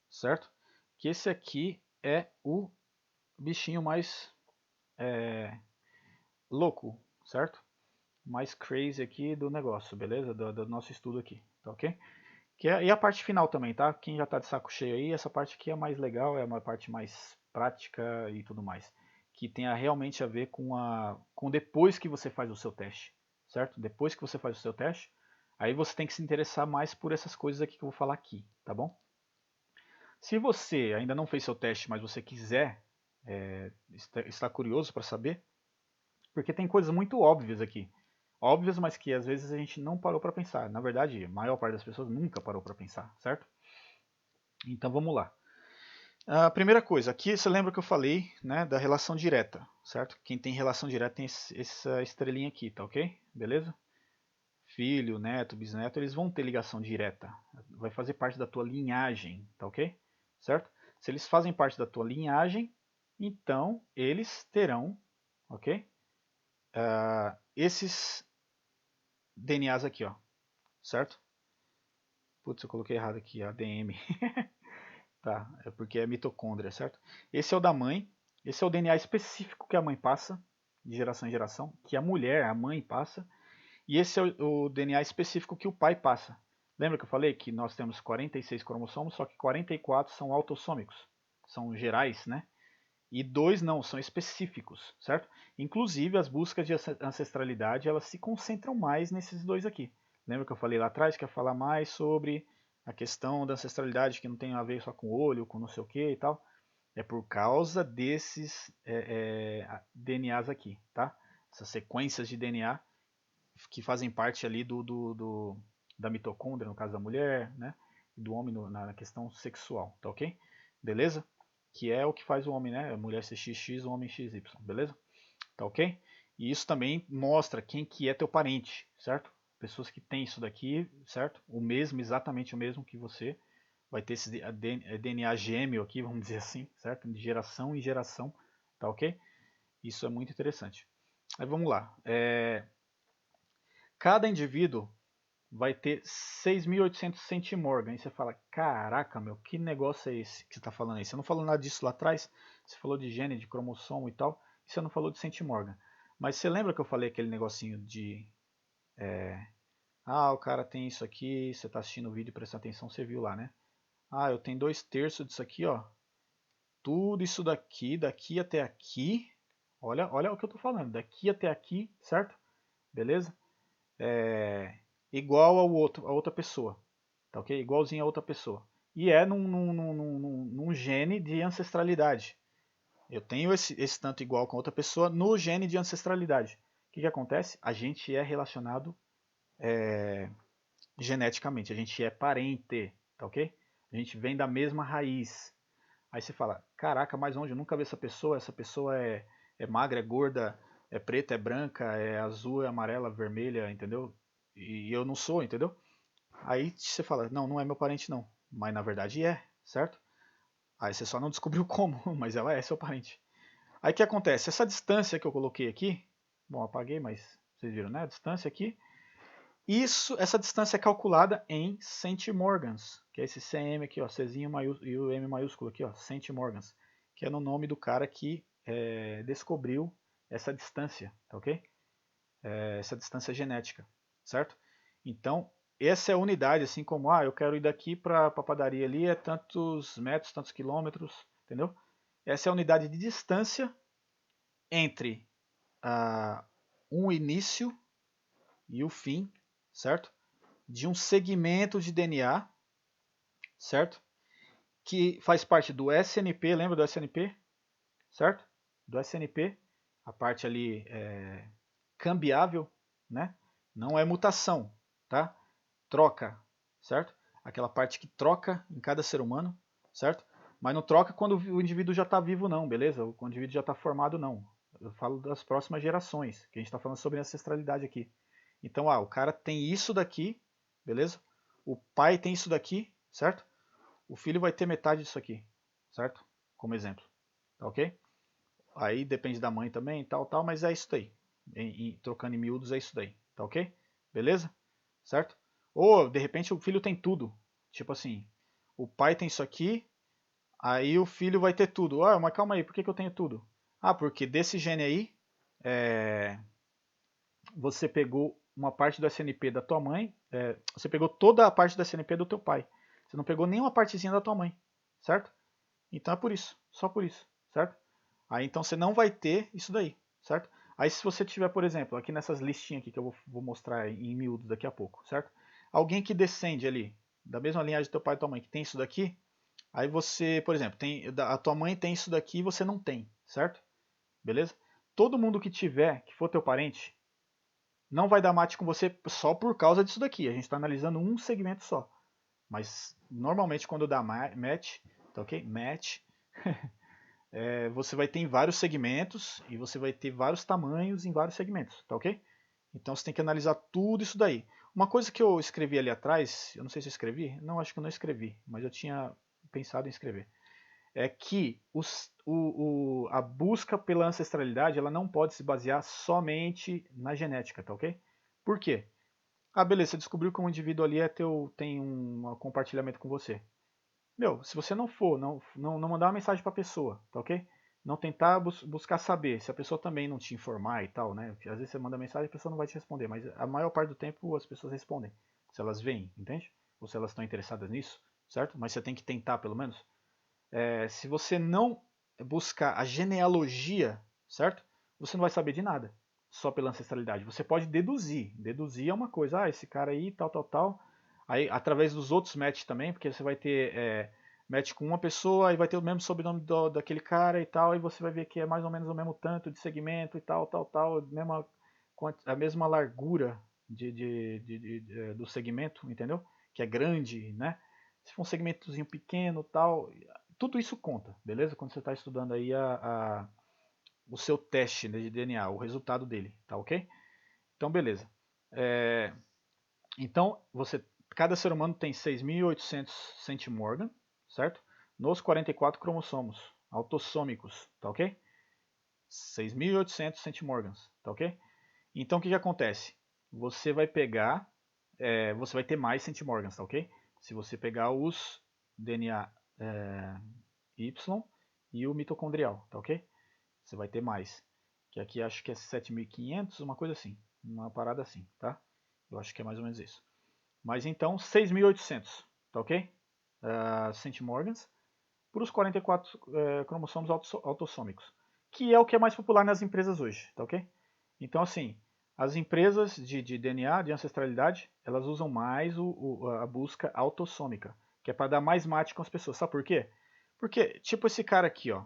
certo? Que esse aqui é o bichinho mais louco, certo? Mais crazy aqui do negócio, beleza? Do nosso estudo aqui, tá ok? E a parte final também, tá? Quem já tá de saco cheio aí, essa parte aqui é mais legal, é uma parte mais prática e tudo mais. Que tenha realmente a ver com depois que você faz o seu teste, certo? Depois que você faz o seu teste, aí você tem que se interessar mais por essas coisas aqui que eu vou falar aqui, tá bom? Se você ainda não fez seu teste, mas você quiser, está curioso para saber, porque tem coisas muito óbvias aqui. Óbvias, mas que às vezes a gente não parou para pensar. Na verdade, a maior parte das pessoas nunca parou para pensar, certo? Então vamos lá. A primeira coisa, aqui você lembra que eu falei, né, da relação direta, certo? Quem tem relação direta tem essa estrelinha aqui, tá ok? Beleza? Filho, neto, bisneto, eles vão ter ligação direta. Vai fazer parte da tua linhagem, tá ok? Certo? Se eles fazem parte da tua linhagem, então eles terão, ok? Esses DNAs aqui, ó, certo? Putz, eu coloquei errado aqui, ADM. Tá, é porque é mitocôndria, certo? Esse é o da mãe, esse é o DNA específico que a mãe passa, de geração em geração, que a mulher, a mãe passa, e esse é o DNA específico que o pai passa. Lembra que eu falei que nós temos 46 cromossomos, só que 44 são autossômicos, são gerais, né? E 2 não, são específicos, certo? Inclusive, as buscas de ancestralidade, elas se concentram mais nesses dois aqui. Lembra que eu falei lá atrás que ia falar mais sobre a questão da ancestralidade que não tem a ver só com o olho, com não sei o que e tal? É por causa desses DNAs aqui, tá? Essas sequências de DNA que fazem parte ali da mitocôndria, no caso da mulher, né? E do homem na questão sexual, tá ok? Beleza? Que é o que faz o homem, né? A mulher ser XX, o homem XY, beleza? Tá ok? E isso também mostra quem que é teu parente, certo? Pessoas que têm isso daqui, certo? O mesmo, exatamente o mesmo que você, vai ter esse DNA gêmeo aqui, vamos dizer assim, certo? De geração em geração, tá ok? Isso é muito interessante. Aí vamos lá. Cada indivíduo vai ter 6.800 centimorgan. E você fala, caraca, meu, que negócio é esse que você está falando aí? Você não falou nada disso lá atrás? Você falou de gene, de cromossomo e tal, e você não falou de centimorgan. Mas você lembra que eu falei aquele negocinho de... o cara tem isso aqui, você está assistindo o vídeo e prestando atenção, você viu lá, né? Eu tenho 2/3 disso aqui, ó. Tudo isso daqui até aqui. Olha o que eu estou falando, daqui até aqui, certo? Beleza? Igual a outra pessoa, tá ok? Igualzinho a outra pessoa. E é num gene de ancestralidade. Eu tenho esse tanto igual com outra pessoa no gene de ancestralidade. O que acontece? A gente é relacionado geneticamente, a gente é parente, tá ok? A gente vem da mesma raiz. Aí você fala, caraca, mas onde? Eu nunca vi essa pessoa é magra, é gorda, é preta, é branca, é azul, é amarela, vermelha, entendeu? E eu não sou, entendeu? Aí você fala, não é meu parente não. Mas na verdade é, certo? Aí você só não descobriu como, mas ela é seu parente. Aí o que acontece? Essa distância que eu coloquei aqui, bom, apaguei, mas vocês viram, né? A distância aqui Essa distância é calculada em centimorgans, que é esse cm aqui, ó, Czinho e o m maiúsculo aqui, ó, centimorgans, que é no nome do cara que descobriu essa distância, tá ok? Essa distância genética, certo? Então, essa é a unidade, assim como, eu quero ir daqui para a padaria ali, é tantos metros, tantos quilômetros, entendeu? Essa é a unidade de distância entre um início e o fim, certo? De um segmento de DNA, certo? Que faz parte do SNP, lembra do SNP? Certo? Do SNP, a parte ali cambiável, né? Não é mutação, tá? Troca, certo? Aquela parte que troca em cada ser humano, certo? Mas não troca quando o indivíduo já está vivo, não, beleza? Quando o indivíduo já está formado, não. Eu falo das próximas gerações, que a gente está falando sobre ancestralidade aqui. Então, o cara tem isso daqui, beleza? O pai tem isso daqui, certo? O filho vai ter metade disso aqui, certo? Como exemplo, tá ok? Aí depende da mãe também, tal, mas é isso daí. Trocando em miúdos é isso daí, tá ok? Beleza? Certo? Ou, de repente, o filho tem tudo. Tipo assim, o pai tem isso aqui, aí o filho vai ter tudo. Mas calma aí, por que eu tenho tudo? Porque desse gene aí, você pegou uma parte do SNP da tua mãe, você pegou toda a parte do SNP do teu pai. Você não pegou nenhuma partezinha da tua mãe, certo? Então é por isso, só por isso, certo? Aí então você não vai ter isso daí, certo? Aí se você tiver, por exemplo, aqui nessas listinhas aqui que eu vou mostrar em miúdos daqui a pouco, certo? Alguém que descende ali, da mesma linhagem do teu pai e tua mãe, que tem isso daqui, aí você, por exemplo, a tua mãe tem isso daqui e você não tem, certo? Beleza? Todo mundo que tiver, que for teu parente, não vai dar match com você só por causa disso daqui. A gente está analisando um segmento só. Mas normalmente quando dá match, tá ok? Match, você vai ter em vários segmentos e você vai ter vários tamanhos em vários segmentos, tá ok? Então você tem que analisar tudo isso daí. Uma coisa que eu escrevi ali atrás, eu não sei se eu escrevi, não, acho que eu não escrevi, mas eu tinha pensado em escrever, é que a busca pela ancestralidade ela não pode se basear somente na genética, tá ok? Por quê? Beleza, você descobriu que um indivíduo ali tem um compartilhamento com você. Se você não for, não mandar uma mensagem para a pessoa, tá ok? Não tentar buscar saber, se a pessoa também não te informar e tal, né? Às vezes você manda mensagem e a pessoa não vai te responder, mas a maior parte do tempo as pessoas respondem, se elas veem, entende? Ou se elas estão interessadas nisso, certo? Mas você tem que tentar pelo menos. Se você não buscar a genealogia, certo? Você não vai saber de nada, só pela ancestralidade. Você pode deduzir. Deduzir é uma coisa, esse cara aí, tal. Aí, através dos outros match também, porque você vai ter match com uma pessoa, aí vai ter o mesmo sobrenome daquele cara e tal, e você vai ver que é mais ou menos o mesmo tanto de segmento e tal, a mesma largura do segmento, entendeu? Que é grande, né? Se for um segmentozinho pequeno tal, tudo isso conta, beleza? Quando você está estudando aí o seu teste de DNA, o resultado dele, tá ok? Então, beleza. Então, cada ser humano tem 6.800 centimorgan, certo? Nos 44 cromossomos autossômicos, tá ok? 6.800 centimorgans, tá ok? Então, o que acontece? Você vai pegar, você vai ter mais centimorgans, tá ok? Se você pegar os DNA Y e o mitocondrial, tá ok? Você vai ter mais. Que aqui acho que é 7.500, uma coisa assim. Uma parada assim, tá? Eu acho que é mais ou menos isso. Mas então, 6.800, tá ok? Centimorgans para os 44 cromossomos autossômicos. Que é o que é mais popular nas empresas hoje, tá ok? Então, assim, as empresas de DNA, de ancestralidade, elas usam mais a busca autossômica, que é para dar mais mate com as pessoas. Sabe por quê? Porque, tipo esse cara aqui, ó.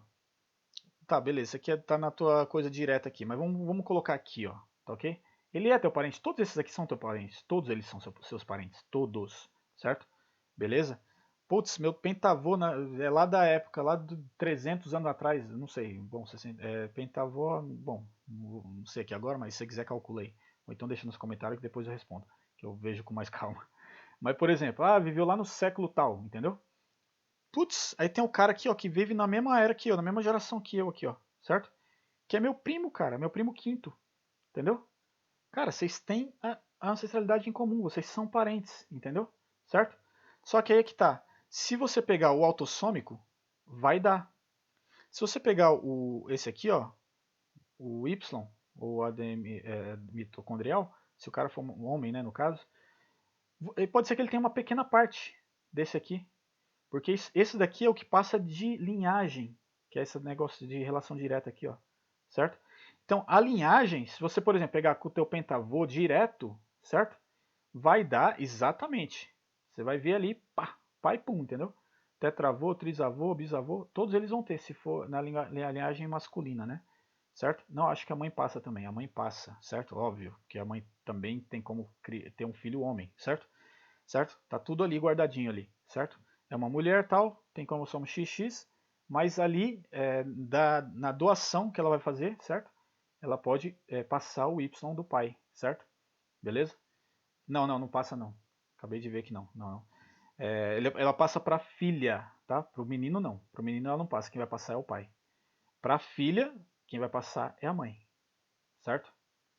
Tá, beleza, isso aqui tá na tua coisa direta aqui, mas vamos colocar aqui, ó, tá ok? Ele é teu parente, todos esses aqui são teus parentes, todos eles são seus parentes, todos, certo? Beleza? Putz, meu pentavô é lá da época, lá de 300 anos atrás, não sei, bom, pentavô, bom, não sei aqui agora, mas se você quiser calculei. Ou então deixa nos comentários que depois eu respondo, que eu vejo com mais calma. Mas, por exemplo, viveu lá no século tal, entendeu? Putz, aí tem um cara aqui, ó, que vive na mesma era que eu, na mesma geração que eu aqui, ó, certo? Que é meu primo, cara, meu primo quinto, entendeu? Cara, vocês têm a ancestralidade em comum, vocês são parentes, entendeu? Certo? Só que aí é que tá. Se você pegar o autossômico, vai dar. Se você pegar esse aqui, ó, o Y, ou ADN mitocondrial, se o cara for um homem, né, no caso, pode ser que ele tenha uma pequena parte desse aqui. Porque esse daqui é o que passa de linhagem, que é esse negócio de relação direta aqui, ó, certo? Então, a linhagem, se você, por exemplo, pegar com o teu pentavô direto, certo? Vai dar exatamente. Você vai ver ali, pá, pá e pum, entendeu? Tetravô, trisavô, bisavô, todos eles vão ter, se for na linhagem masculina, né? Certo? Não, acho que a mãe passa também. A mãe passa, certo? Óbvio, que a mãe também tem como ter um filho homem, certo? Certo? Tá tudo ali guardadinho ali, certo? É uma mulher tal, tem como somos XX, mas ali na doação que ela vai fazer, certo? Ela pode passar o Y do pai, certo? Beleza? Não, não, não passa não. Acabei de ver que não. Não, não. Ela passa para filha, tá? Pro menino não. Pro menino ela não passa. Quem vai passar é o pai. Pra filha, quem vai passar é a mãe, certo?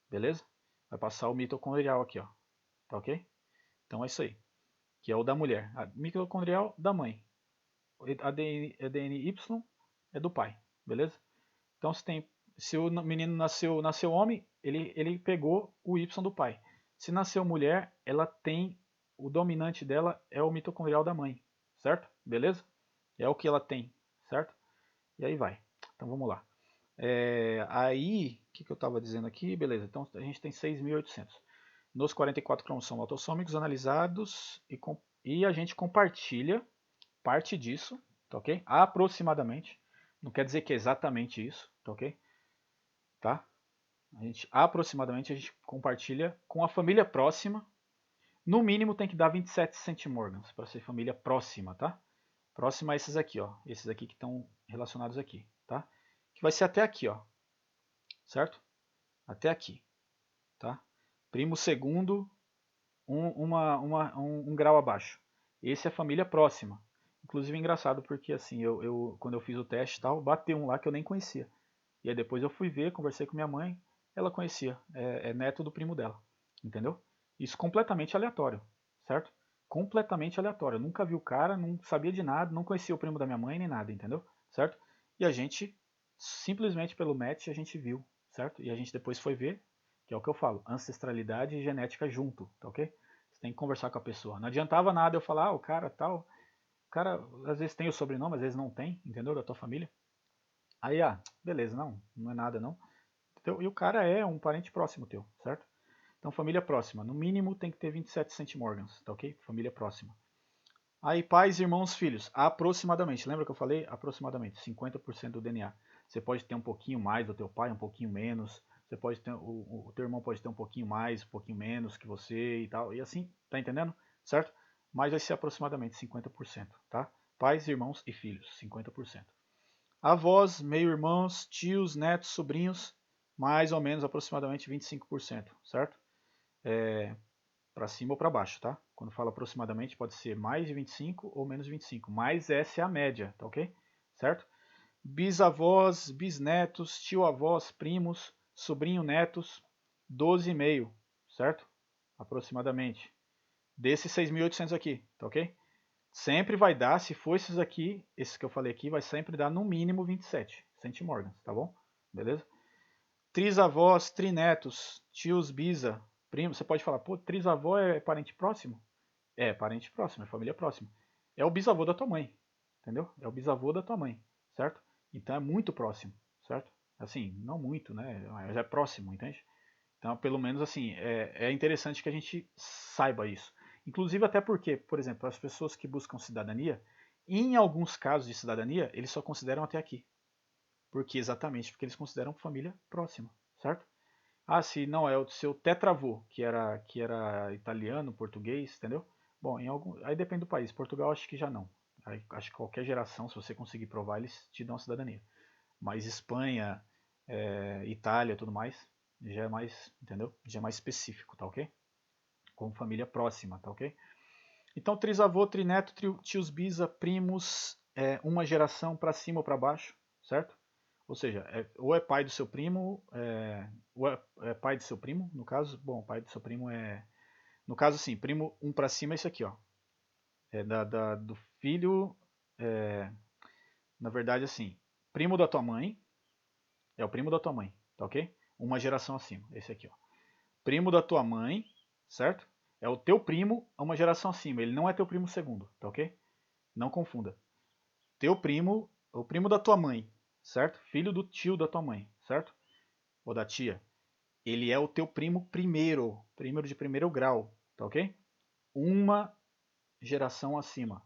Beleza? Vai passar o mitocondrial aqui, ó. Tá ok? Então é isso aí. Que é o da mulher. A mitocondrial da mãe. ADNY é do pai, beleza? Então se o menino nasceu homem, ele pegou o Y do pai. Se nasceu mulher, ela tem o dominante dela é o mitocondrial da mãe, certo? Beleza? É o que ela tem, certo? E aí vai. Então vamos lá. Aí, o que eu estava dizendo aqui? Beleza, então a gente tem 6.800. Nos 44 cromossomos autossômicos analisados e a gente compartilha parte disso, tá ok? Aproximadamente. Não quer dizer que é exatamente isso, tá ok? Tá? Aproximadamente a gente compartilha com a família próxima. No mínimo tem que dar 27 centimorgans para ser família próxima, tá? Próxima a esses aqui, ó. Esses aqui que estão relacionados aqui, tá? Que vai ser até aqui, ó. Certo? Até aqui, tá? Primo segundo, um grau abaixo. Esse é a família próxima. Inclusive é engraçado porque assim, quando eu fiz o teste e tal, bateu um lá que eu nem conhecia. E aí depois eu fui ver, conversei com minha mãe, ela conhecia, é neto do primo dela, entendeu? Isso completamente aleatório, certo? Completamente aleatório. Eu nunca vi o cara, não sabia de nada, não conhecia o primo da minha mãe nem nada, entendeu? Certo? E a gente, simplesmente pelo match, a gente viu, certo? E a gente depois foi ver, que é o que eu falo, ancestralidade e genética junto, tá ok? Você tem que conversar com a pessoa. Não adiantava nada eu falar, o cara tal, o cara às vezes tem o sobrenome, às vezes não tem, entendeu? Da tua família. Aí, beleza, não é nada não. E o cara é um parente próximo teu, certo? Então, família próxima. No mínimo tem que ter 27 centimorgans, tá ok? Família próxima. Aí, pais, irmãos, filhos. Aproximadamente. Lembra que eu falei? Aproximadamente. 50% do DNA. Você pode ter um pouquinho mais do teu pai, um pouquinho menos. Você pode ter, o teu irmão pode ter um pouquinho mais, um pouquinho menos que você e tal. E assim, tá entendendo? Certo? Mas vai ser aproximadamente 50%, tá? Pais, irmãos e filhos. 50%. Avós, meio-irmãos, tios, netos, sobrinhos, mais ou menos aproximadamente 25%, certo? Para cima ou para baixo, tá? Quando fala aproximadamente, pode ser mais de 25 ou menos de 25, mas essa é a média, tá ok? Certo? Bisavós, bisnetos, tio-avós, primos, sobrinho, netos, 12,5, certo? Aproximadamente. Desses 6.800 aqui, tá ok? Sempre vai dar, se for esses aqui, esses que eu falei aqui, vai sempre dar no mínimo 27 centimorgans, tá bom? Beleza? Trisavós, trinetos, tios, bisa, primos. Você pode falar, pô, trisavó é parente próximo? É, parente próximo, é família próxima. É o bisavô da tua mãe, entendeu? É o bisavô da tua mãe, certo? Então é muito próximo, certo? Assim, não muito, né? Já é próximo, entende? Então, pelo menos assim, é interessante que a gente saiba isso. Inclusive até porque, por exemplo, as pessoas que buscam cidadania, em alguns casos de cidadania, eles só consideram até aqui. Exatamente porque eles consideram família próxima, certo? Se não é o seu tetravô, que era italiano, português, entendeu? Bom, aí depende do país. Portugal acho que já não. Aí, acho que qualquer geração, se você conseguir provar, eles te dão a cidadania. Mas Espanha, Itália, tudo mais, já é mais, entendeu? Já é mais específico, tá ok? Com família próxima, tá ok? Então, trisavô, trineto, tios bisa, primos, uma geração para cima ou para baixo, certo? Ou seja, ou é pai do seu primo, ou é pai do seu primo, no caso, bom, pai do seu primo é No caso, assim, primo 1 para cima é isso aqui, ó. É do filho, na verdade, assim, primo da tua mãe, é o primo da tua mãe, tá ok? Uma geração acima, esse aqui, ó. Primo da tua mãe, certo? É o teu primo a uma geração acima, ele não é teu primo segundo, tá ok? Não confunda. Teu primo, o primo da tua mãe, certo? Filho do tio da tua mãe, certo? Ou da tia. Ele é o teu primo primeiro de primeiro grau, tá ok? Uma geração acima.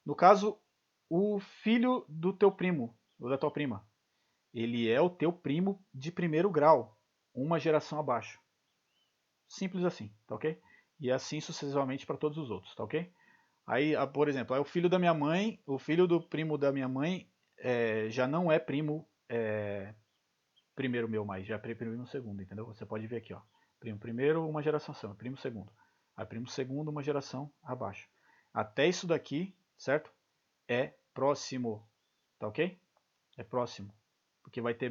No caso, o filho do teu primo, ou da tua prima, ele é o teu primo de primeiro grau, uma geração abaixo. Simples assim, tá ok? E assim sucessivamente para todos os outros, tá ok? Aí, por exemplo, aí o filho da minha mãe, o filho do primo da minha mãe já não é primo primeiro meu mais, já é primo segundo, entendeu? Você pode ver aqui, ó. Primo primeiro, uma geração acima, primo segundo. Aí primo segundo, uma geração abaixo. Até isso daqui, certo? É próximo, tá ok? É próximo. Porque vai ter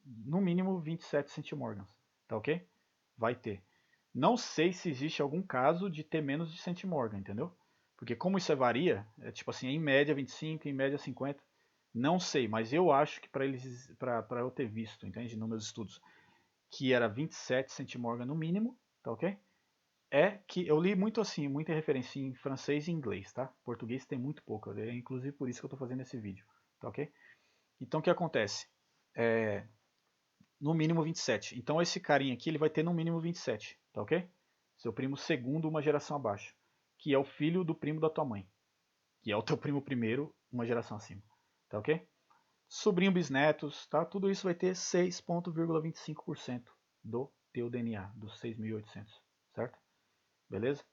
no mínimo 27 centimorgans, tá ok? Vai ter. Não sei se existe algum caso de ter menos de centimorgan, entendeu? Porque como isso varia, é tipo assim, em média 25, em média 50, não sei, mas eu acho que para eu ter visto, entende, nos meus estudos, que era 27 centimorgan no mínimo, tá ok? É que eu li muito assim, muita referência em francês e inglês, tá? Português tem muito pouco, é inclusive por isso que eu estou fazendo esse vídeo, tá ok? Então o que acontece? No mínimo 27. Então esse carinha aqui ele vai ter no mínimo 27, tá ok? Seu primo segundo, uma geração abaixo, que é o filho do primo da tua mãe, que é o teu primo primeiro, uma geração acima, tá ok? Sobrinho, bisnetos, tá? Tudo isso vai ter 6,25% do teu DNA, dos 6.800, certo? Beleza?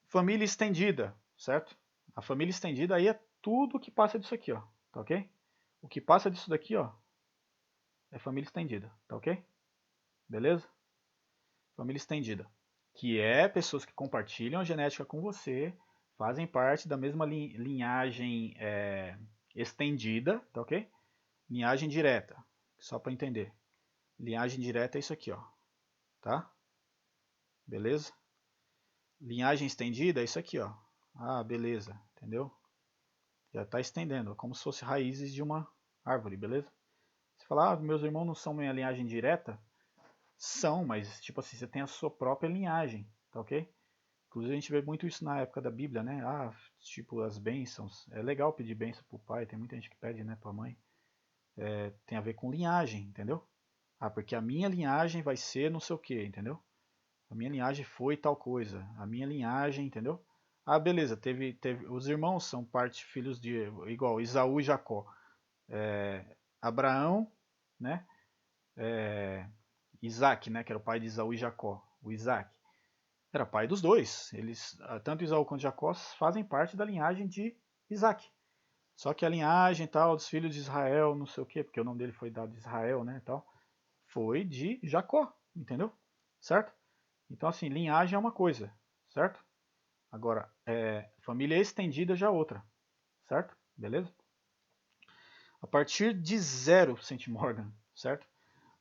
Família estendida, certo? A família estendida aí é tudo que passa disso aqui, ó, tá ok? O que passa disso daqui, ó, é família estendida, tá ok? Beleza? Família estendida, que é pessoas que compartilham a genética com você, fazem parte da mesma linhagem estendida, tá ok? Linhagem direta, só para entender. Linhagem direta é isso aqui, ó, tá? Beleza? Linhagem estendida é isso aqui, ó. Ah, beleza, entendeu? Já está estendendo, como se fosse raízes de uma árvore, beleza? Você fala, meus irmãos não são minha linhagem direta? São, mas tipo assim, você tem a sua própria linhagem, tá ok? Inclusive a gente vê muito isso na época da Bíblia, né? Tipo as bênçãos. É legal pedir bênção pro pai, tem muita gente que pede, né, pra mãe. Tem a ver com linhagem, entendeu? Porque a minha linhagem vai ser não sei o que, entendeu? A minha linhagem foi tal coisa. A minha linhagem, entendeu? Beleza, os irmãos são parte filhos de igual Isaú e Jacó. Abraão, né? Isaac, né, que era o pai de Isaú e Jacó. O Isaac era pai dos dois. Eles, tanto Isaú quanto Jacó fazem parte da linhagem de Isaac. Só que a linhagem tal dos filhos de Israel, não sei o quê, porque o nome dele foi dado de Israel, né, tal, foi de Jacó, entendeu? Certo? Então assim, linhagem é uma coisa, certo? Agora, família estendida já é outra, certo? Beleza? A partir de 0 centimorgan, certo?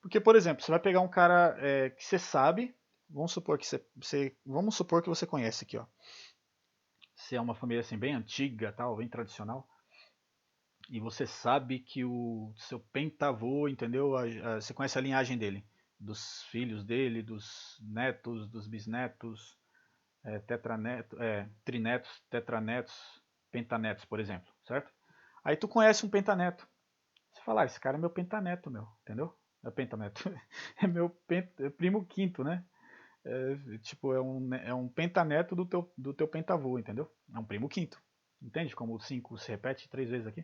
Porque, por exemplo, você vai pegar um cara que você sabe, vamos supor que você conhece aqui, ó. Se é uma família assim bem antiga, tal, bem tradicional, e você sabe que o seu pentavô, entendeu? Você conhece a linhagem dele, dos filhos dele, dos netos, dos bisnetos, trinetos, tetranetos, pentanetos, por exemplo, certo? Aí tu conhece um pentaneto. Você fala, esse cara é meu pentaneto, meu, entendeu? É pentaneto. É meu primo quinto, né? Tipo, é um pentaneto do teu pentavô, entendeu? É um primo quinto. Entende como o 5 se repete 3 vezes aqui?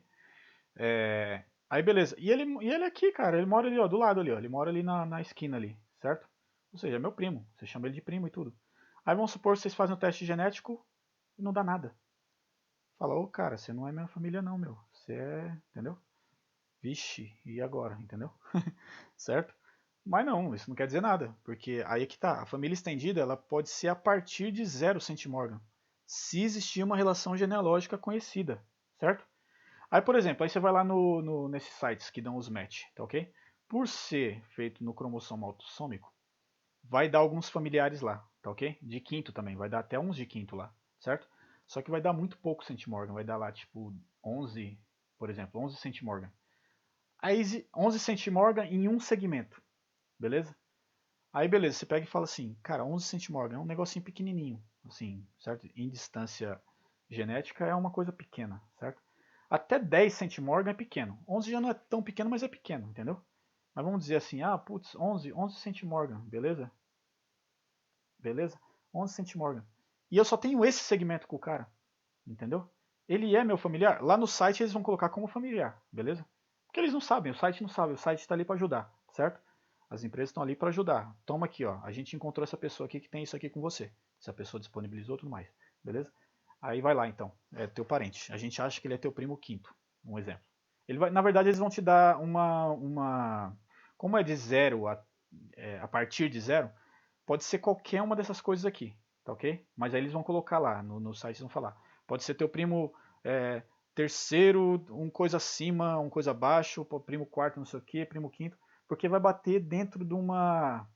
Aí beleza. E ele aqui, cara, ele mora ali, ó, do lado ali, ó. Ele mora ali na esquina ali, certo? Ou seja, é meu primo. Você chama ele de primo e tudo. Aí vamos supor que vocês fazem um teste genético e não dá nada. Fala, cara, você não é minha família não, meu. Você é, entendeu? Vixe, e agora, entendeu? Certo? Mas não, isso não quer dizer nada, porque aí é que tá, a família estendida ela pode ser a partir de 0 centimorgan, se existir uma relação genealógica conhecida, certo? Aí, por exemplo, aí você vai lá nesses sites que dão os match, tá ok? Por ser feito no cromossomo autossômico, vai dar alguns familiares lá, tá ok? De quinto também, vai dar até uns de quinto lá, certo? Só que vai dar muito pouco centimorgan, vai dar lá tipo 11, por exemplo, 11 centimorgan. Aí 11 centimorgan em um segmento, beleza? Aí beleza, você pega e fala assim, cara, 11 centimorgan é um negocinho pequenininho, assim, certo? Em distância genética é uma coisa pequena, certo? Até 10 centimorgan é pequeno. 11 já não é tão pequeno, mas é pequeno, entendeu? Mas vamos dizer assim, ah, putz, 11 centimorgan, beleza? Beleza? 11 centimorgan. E eu só tenho esse segmento com o cara, entendeu? Ele é meu familiar. Lá no site eles vão colocar como familiar, beleza? Porque eles não sabem, o site não sabe, o site está ali para ajudar, certo? As empresas estão ali para ajudar. Toma aqui, ó, a gente encontrou essa pessoa aqui que tem isso aqui com você. Se a pessoa disponibilizou, tudo mais, beleza? Aí vai lá então, é teu parente. A gente acha que ele é teu primo quinto, um exemplo. Ele vai, na verdade eles vão te dar como é de zero a partir de zero, pode ser qualquer uma dessas coisas aqui, tá ok? Mas aí eles vão colocar lá, no site eles vão falar. Pode ser teu primo terceiro, um coisa acima, um coisa abaixo, primo quarto, não sei o que, primo quinto, porque vai bater dentro de uma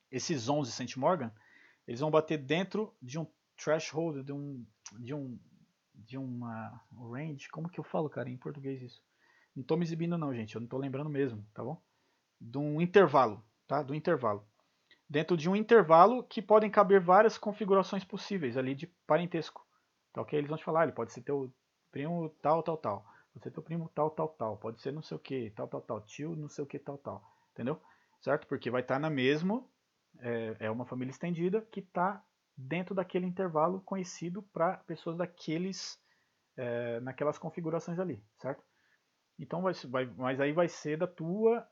esses 11 centimorgan, eles vão bater dentro de um threshold, de um de uma range, como que eu falo, cara, em português isso? Não tô me exibindo não, gente, eu não tô lembrando mesmo, tá bom? De um intervalo, tá? Do intervalo. Dentro de um intervalo que podem caber várias configurações possíveis ali de parentesco. Tá ok? Eles vão te falar, ele pode ser teu primo tal, tal, tal. Pode ser teu primo tal, tal, tal. Pode ser não sei o que, tal, tal, tal. Tio não sei o que, tal, tal. Entendeu? Certo? Porque vai estar na mesma, é uma família estendida que está dentro daquele intervalo conhecido para pessoas naquelas configurações ali, certo? Então, mas aí vai ser da tua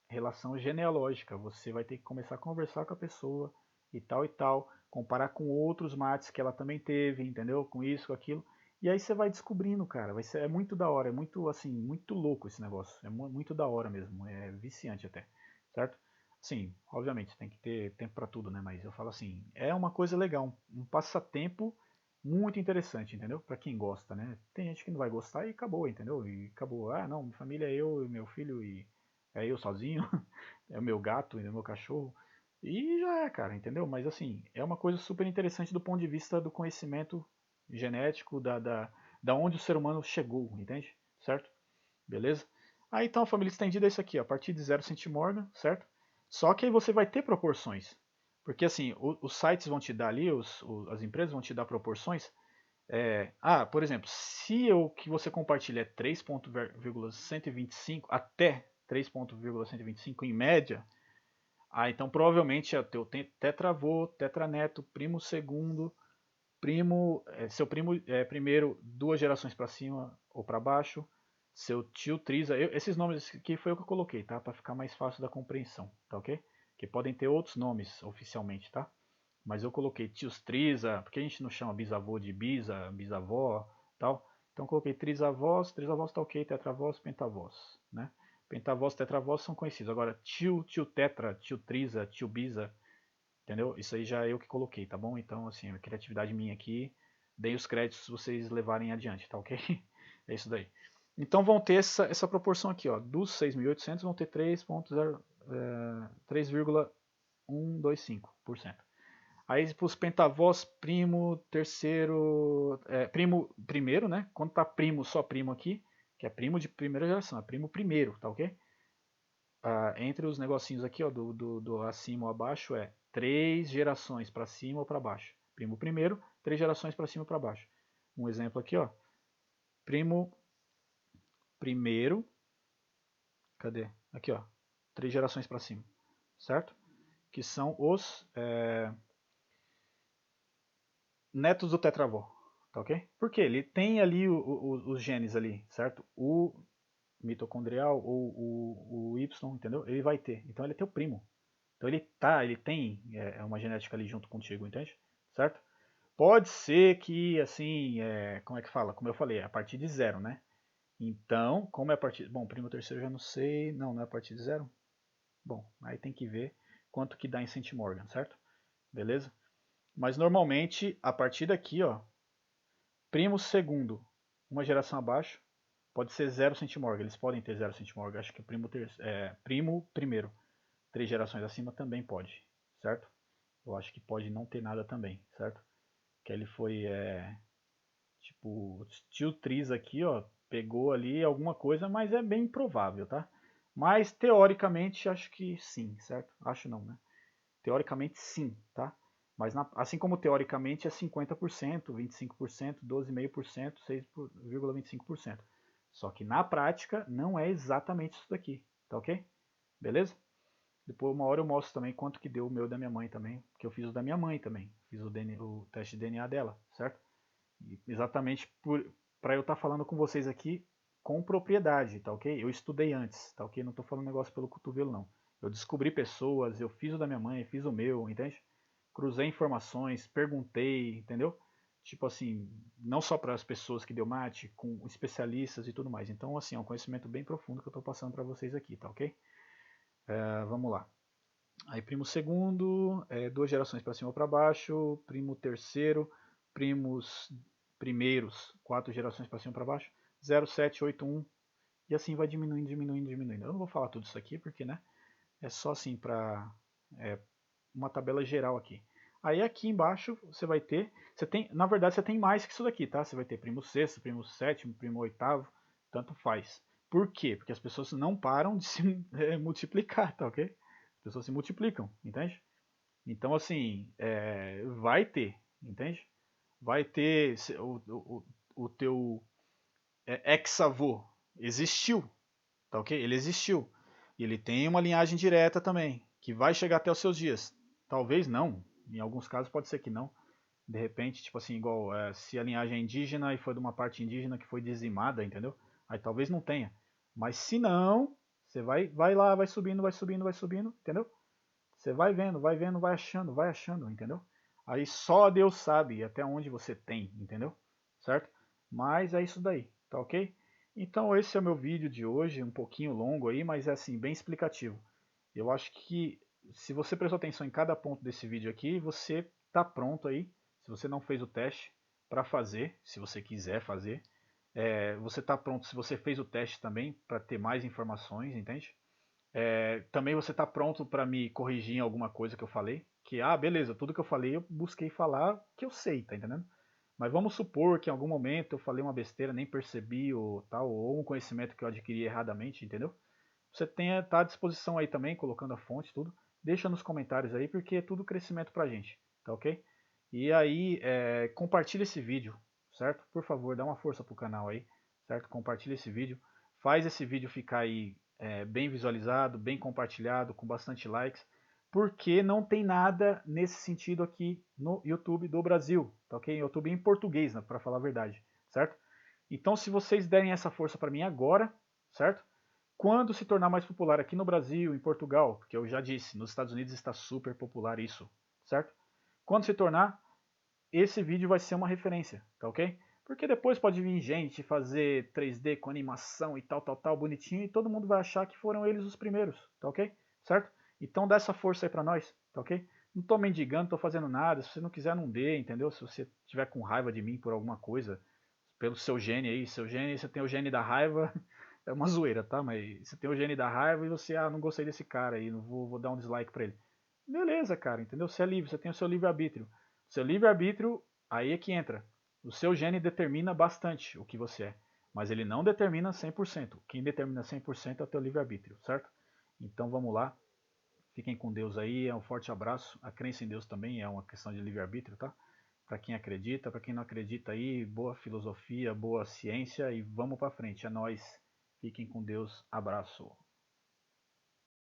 relação genealógica. Você vai ter que começar a conversar com a pessoa e tal, comparar com outros mates que ela também teve, entendeu? Com isso, com aquilo. E aí você vai descobrindo, cara. É muito da hora, é muito assim, muito louco esse negócio. É muito da hora mesmo, é viciante até, certo? Sim, obviamente tem que ter tempo para tudo, né? Mas eu falo assim, é uma coisa legal, um passatempo muito interessante, entendeu? Para quem gosta, né? Tem gente que não vai gostar e acabou, entendeu? E acabou. Ah, não, minha família é eu e meu filho e é eu sozinho, é o meu gato e o meu cachorro. E já é, cara, entendeu? Mas assim, é uma coisa super interessante do ponto de vista do conhecimento genético, da onde o ser humano chegou, entende? Certo? Beleza? Aí então a família estendida é isso aqui, ó, a partir de 0 centimorgan, certo? Só que aí você vai ter proporções. Porque assim, os sites vão te dar ali, as empresas vão te dar proporções. Por exemplo, se o que você compartilha é 3.125 até 3.125 em média, então provavelmente é o teu tetravô, tetraneto, primo segundo, seu primo primeiro 2 gerações para cima ou para baixo, seu tio Trisa, esses nomes aqui foi o que eu coloquei, tá? Para ficar mais fácil da compreensão, tá ok? Que podem ter outros nomes oficialmente, tá? Mas eu coloquei tios Trisa, porque a gente não chama bisavô de bisavó, tal. Então eu coloquei trisavós tá ok, tetravós, pentavós, né? Pentavós, tetravós são conhecidos. Agora tio tetra, tio Trisa, tio bisa, entendeu? Isso aí já é eu que coloquei, tá bom? Então, assim, a criatividade minha aqui, dei os créditos se vocês levarem adiante, tá ok? É isso daí. Então vão ter essa proporção aqui, ó, dos 6.800 vão ter 3,125%. Aí para os pentavós, primo, terceiro, primo primeiro, né? Quando tá primo, só primo aqui, que é primo de primeira geração, é primo primeiro, tá ok? Entre os negocinhos aqui, ó, do acima ou abaixo, 3 gerações para cima ou para baixo. Primo primeiro, 3 gerações para cima ou para baixo. Um exemplo aqui, ó. Primo primeiro, cadê? Aqui, ó. 3 gerações para cima, certo? Que são os netos do tetravô, tá ok? Porque ele tem ali os genes ali, certo? O mitocondrial ou o Y, entendeu? Ele vai ter. Então ele é teu primo. Então ele tem uma genética ali junto contigo, entende? Certo? Pode ser que, assim, como é que fala? Como eu falei, é a partir de zero, né? Então, como é a partir... Bom, primo terceiro eu já não sei. Não, não é a partir de zero? Bom, aí tem que ver quanto que dá em centimorgan, certo? Beleza? Mas normalmente, a partir daqui, ó, primo segundo, uma geração abaixo, pode ser 0 centimorgan. Eles podem ter 0 centimorgan. Acho que primo primeiro, 3 gerações acima também pode, certo? Eu acho que pode não ter nada também, certo? Que ele foi, tipo, tio Tris aqui, ó, pegou ali alguma coisa, mas é bem improvável, tá? Mas teoricamente acho que sim, certo? Acho não, né? Teoricamente sim, tá? Mas assim como teoricamente é 50%, 25%, 12,5%, 6,25%. Só que na prática não é exatamente isso daqui, tá ok? Beleza? Depois uma hora eu mostro também quanto que deu o meu da minha mãe também, que eu fiz o da minha mãe também, fiz o teste de DNA dela, certo? E exatamente para eu estar falando com vocês aqui com propriedade, tá ok? Eu estudei antes, tá ok? Não estou falando negócio pelo cotovelo não. Eu descobri pessoas, eu fiz o da minha mãe, fiz o meu, entende? Cruzei informações, perguntei, entendeu? Tipo assim, não só para as pessoas que deu mate, com especialistas e tudo mais. Então, assim, é um conhecimento bem profundo que eu estou passando para vocês aqui, tá ok? Vamos lá. Aí primo segundo, duas gerações para cima ou para baixo, primo terceiro, primos primeiros, quatro gerações para cima ou para baixo, 0, 7, 8, 1, e assim vai diminuindo, diminuindo, diminuindo. Eu não vou falar tudo isso aqui porque, né, é só assim para uma tabela geral aqui. Aí aqui embaixo você vai ter, você tem, na verdade você tem mais que isso daqui, tá? Você vai ter primo sexto, primo sétimo, primo oitavo, tanto faz. Por quê? Porque as pessoas não param de se multiplicar, tá ok? As pessoas se multiplicam, entende? Então assim, vai ter, entende? Vai ter o teu ex-avô existiu, tá ok? Ele existiu. E ele tem uma linhagem direta também, que vai chegar até os seus dias. Talvez não, em alguns casos pode ser que não. De repente, tipo assim, igual se a linhagem é indígena e foi de uma parte indígena que foi dizimada, entendeu? Aí talvez não tenha. Mas se não, você vai lá, vai subindo, vai subindo, vai subindo, entendeu? Você vai vendo, vai achando, entendeu? Aí só Deus sabe até onde você tem, entendeu? Certo? Mas é isso daí, tá ok? Então esse é o meu vídeo de hoje, um pouquinho longo aí, mas é assim, bem explicativo. Eu acho que se você prestou atenção em cada ponto desse vídeo aqui, você está pronto aí, se você não fez o teste, para fazer, se você quiser fazer. Você está pronto se você fez o teste também, para ter mais informações, entende? Também você está pronto para me corrigir em alguma coisa que eu falei. Que, beleza, tudo que eu falei eu busquei falar que eu sei, tá entendendo? Mas vamos supor que em algum momento eu falei uma besteira, nem percebi ou tal, ou um conhecimento que eu adquiri erradamente, entendeu? Você tá à disposição aí também, colocando a fonte, tudo. Deixa nos comentários aí, porque é tudo crescimento pra gente, tá ok? E aí, compartilha esse vídeo, certo? Por favor, dá uma força pro canal aí, certo? Compartilha esse vídeo. Faz esse vídeo ficar aí bem visualizado, bem compartilhado, com bastante likes, porque não tem nada nesse sentido aqui no YouTube do Brasil, tá ok? YouTube em português, né, para falar a verdade, certo? Então, se vocês derem essa força para mim agora, certo? Quando se tornar mais popular aqui no Brasil, em Portugal, porque eu já disse, nos Estados Unidos está super popular isso, certo? Quando se tornar, esse vídeo vai ser uma referência, tá ok? Porque depois pode vir gente fazer 3D com animação e tal, tal, tal, bonitinho, e todo mundo vai achar que foram eles os primeiros, tá ok? Certo? Então dá essa força aí pra nós, tá ok? Não tô mendigando, não tô fazendo nada, se você não quiser não dê, entendeu? Se você tiver com raiva de mim por alguma coisa, pelo seu gene aí, seu gene, você tem o gene da raiva, é uma zoeira, tá? Mas você tem o gene da raiva e você, não gostei desse cara aí, não vou dar um dislike pra ele. Beleza, cara, entendeu? Você é livre, você tem o seu livre-arbítrio. Seu livre-arbítrio, aí é que entra. O seu gene determina bastante o que você é, mas ele não determina 100%. Quem determina 100% é o teu livre-arbítrio, certo? Então vamos lá. Fiquem com Deus aí, um forte abraço. A crença em Deus também é uma questão de livre-arbítrio, tá? Para quem acredita, para quem não acredita aí, boa filosofia, boa ciência e vamos para frente. É nós. Fiquem com Deus. Abraço.